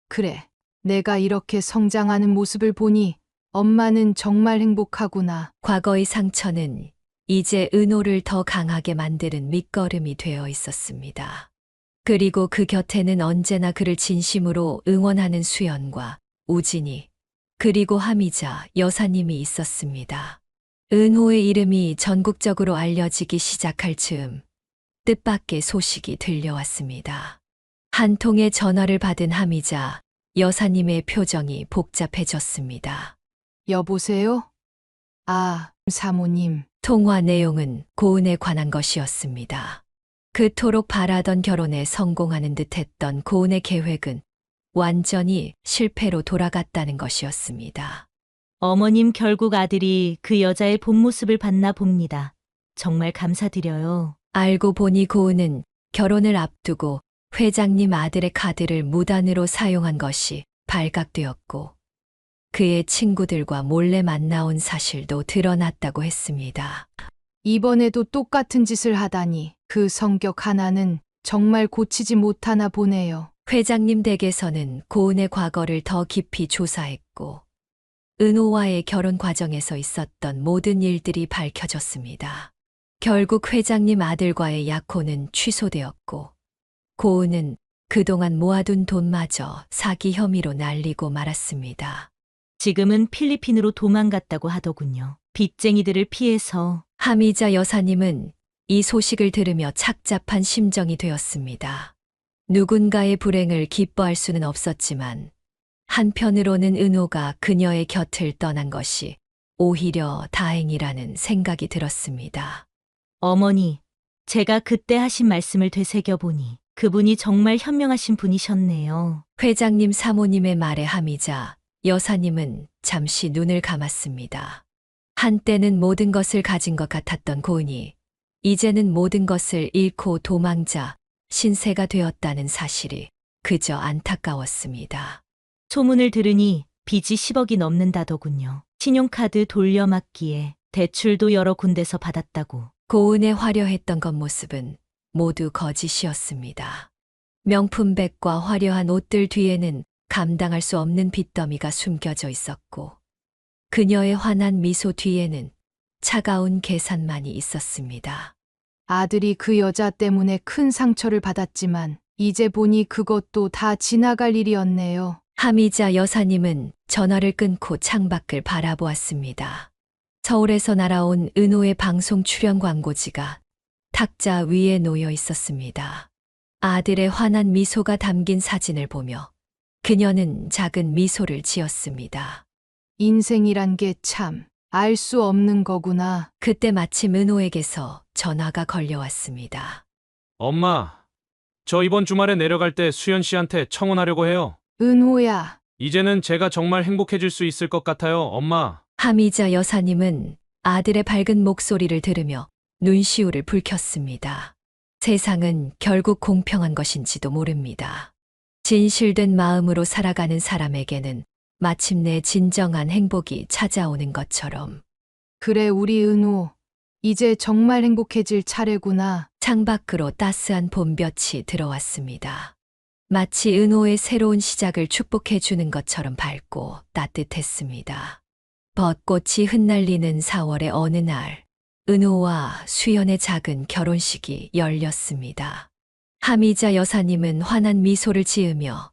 그래, 내가 이렇게 성장하는 모습을 보니 엄마는 정말 행복하구나. 과거의 상처는 이제 은호를 더 강하게 만드는 밑거름이 되어 있었습니다. 그리고 그 곁에는 언제나 그를 진심으로 응원하는 수연과 우진이 그리고 하미자 여사님이 있었습니다. 은호의 이름이 전국적으로 알려지기 시작할 즈음 뜻밖의 소식이 들려왔습니다. 한 통의 전화를 받은 하미자 여사님의 표정이 복잡해졌습니다. 여보세요? 아, 사모님. 통화 내용은 고은에 관한 것이었습니다. 그토록 바라던 결혼에 성공하는 듯했던 고은의 계획은 완전히 실패로 돌아갔다는 것이었습니다. 어머님 결국 아들이 그 여자의 본 모습을 봤나 봅니다. 정말 감사드려요. 알고 보니 고은은 결혼을 앞두고 회장님 아들의 카드를 무단으로 사용한 것이 발각되었고 그의 친구들과 몰래 만나온 사실도 드러났다고 했습니다. 이번에도 똑같은 짓을 하다니 그 성격 하나는 정말 고치지 못하나 보네요. 회장님 댁에서는 고은의 과거를 더 깊이 조사했고 은호와의 결혼 과정에서 있었던 모든 일들이 밝혀졌습니다. 결국 회장님 아들과의 약혼은 취소되었고 고은은 그동안 모아둔 돈마저 사기 혐의로 날리고 말았습니다. 지금은 필리핀으로 도망갔다고 하더군요. 빚쟁이들을 피해서. 하미자 여사님은 이 소식을 들으며 착잡한 심정이 되었습니다. 누군가의 불행을 기뻐할 수는 없었지만 한편으로는 은호가 그녀의 곁을 떠난 것이 오히려 다행이라는 생각이 들었습니다. 어머니, 제가 그때 하신 말씀을 되새겨보니 그분이 정말 현명하신 분이셨네요. 회장님 사모님의 말에 하미자 여사님은 잠시 눈을 감았습니다. 한때는 모든 것을 가진 것 같았던 고은이 이제는 모든 것을 잃고 도망자 신세가 되었다는 사실이 그저 안타까웠습니다. 소문을 들으니 빚이 10억이 넘는다더군요. 신용카드 돌려막기에 대출도 여러 군데서 받았다고. 고은의 화려했던 겉모습은 모두 거짓이었습니다. 명품백과 화려한 옷들 뒤에는 감당할 수 없는 빚더미가 숨겨져 있었고 그녀의 환한 미소 뒤에는 차가운 계산만이 있었습니다. 아들이 그 여자 때문에 큰 상처를 받았지만 이제 보니 그것도 다 지나갈 일이었네요. 하미자 여사님은 전화를 끊고 창밖을 바라보았습니다. 서울에서 날아온 은호의 방송 출연 광고지가 탁자 위에 놓여 있었습니다. 아들의 환한 미소가 담긴 사진을 보며 그녀는 작은 미소를 지었습니다. 인생이란 게 참 알 수 없는 거구나. 그때 마침 은호에게서 전화가 걸려왔습니다. 엄마, 저 이번 주말에 내려갈 때 수연 씨한테 청혼하려고 해요. 은호야. 이제는 제가 정말 행복해질 수 있을 것 같아요, 엄마. 하미자 여사님은 아들의 밝은 목소리를 들으며 눈시울을 붉혔습니다. 세상은 결국 공평한 것인지도 모릅니다. 진실된 마음으로 살아가는 사람에게는 마침내 진정한 행복이 찾아오는 것처럼. 그래, 우리 은호. 이제 정말 행복해질 차례구나. 창밖으로 따스한 봄볕이 들어왔습니다. 마치 은호의 새로운 시작을 축복해 주는 것처럼 밝고 따뜻했습니다. 벚꽃이 흩날리는 4월의 어느 날, 은호와 수연의 작은 결혼식이 열렸습니다. 하미자 여사님은 환한 미소를 지으며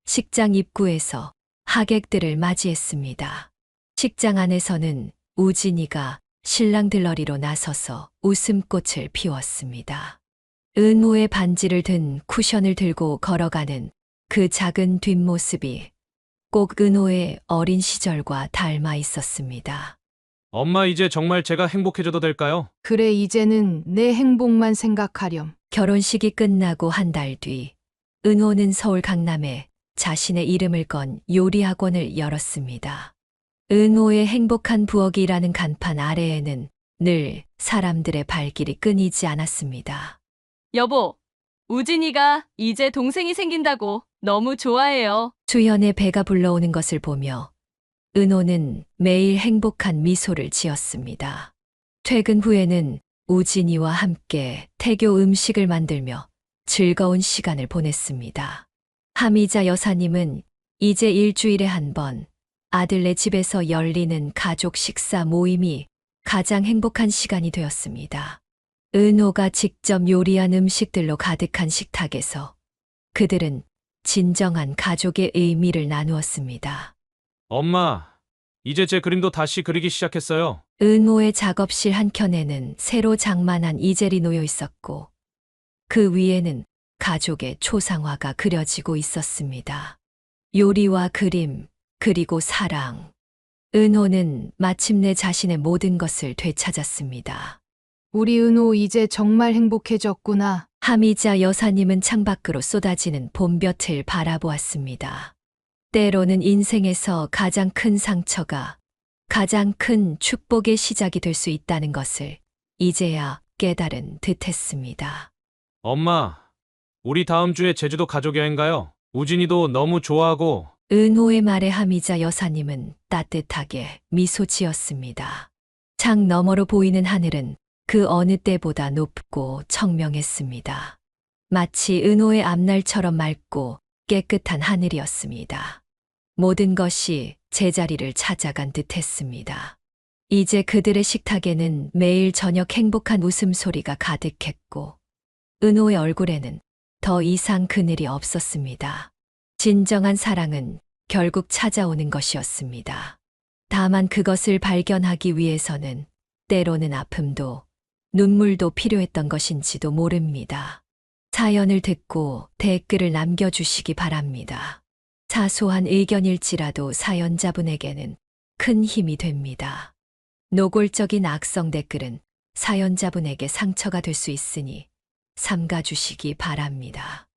식장 입구에서 하객들을 맞이했습니다. 식장 안에서는 우진이가 신랑 들러리로 나서서 웃음꽃을 피웠습니다. 은호의 반지를 든 쿠션을 들고 걸어가는 그 작은 뒷모습이 꼭 은호의 어린 시절과 닮아 있었습니다. 엄마, 이제 정말 제가 행복해져도 될까요? 그래, 이제는 내 행복만 생각하렴. 결혼식이 끝나고 한 달 뒤, 은호는 서울 강남에 자신의 이름을 건 요리학원을 열었습니다. 은호의 행복한 부엌이라는 간판 아래에는 늘 사람들의 발길이 끊이지 않았습니다. 여보, 우진이가 이제 동생이 생긴다고 너무 좋아해요. 수연의 배가 불러오는 것을 보며 은호는 매일 행복한 미소를 지었습니다. 퇴근 후에는 우진이와 함께 태교 음식을 만들며 즐거운 시간을 보냈습니다. 하미자 여사님은 이제 일주일에 한 번 아들네 집에서 열리는 가족 식사 모임이 가장 행복한 시간이 되었습니다. 은호가 직접 요리한 음식들로 가득한 식탁에서 그들은 진정한 가족의 의미를 나누었습니다. 엄마, 이제 제 그림도 다시 그리기 시작했어요. 은호의 작업실 한켠에는 새로 장만한 이젤이 놓여 있었고 그 위에는 가족의 초상화가 그려지고 있었습니다. 요리와 그림, 그리고 사랑. 은호는 마침내 자신의 모든 것을 되찾았습니다. 우리 은호 이제 정말 행복해졌구나. 하미자 여사님은 창밖으로 쏟아지는 봄볕을 바라보았습니다. 때로는 인생에서 가장 큰 상처가 가장 큰 축복의 시작이 될 수 있다는 것을 이제야 깨달은 듯했습니다. 엄마, 우리 다음 주에 제주도 가족 여행 가요. 우진이도 너무 좋아하고. 은호의 말에 하미자 여사님은 따뜻하게 미소 지었습니다. 창 너머로 보이는 하늘은 그 어느 때보다 높고 청명했습니다. 마치 은호의 앞날처럼 맑고 깨끗한 하늘이었습니다. 모든 것이 제자리를 찾아간 듯했습니다. 이제 그들의 식탁에는 매일 저녁 행복한 웃음소리가 가득했고 은호의 얼굴에는 더 이상 그늘이 없었습니다. 진정한 사랑은 결국 찾아오는 것이었습니다. 다만 그것을 발견하기 위해서는 때로는 아픔도 눈물도 필요했던 것인지도 모릅니다. 사연을 듣고 댓글을 남겨주시기 바랍니다. 사소한 의견일지라도 사연자분에게는 큰 힘이 됩니다. 노골적인 악성 댓글은 사연자분에게 상처가 될 수 있으니 삼가주시기 바랍니다.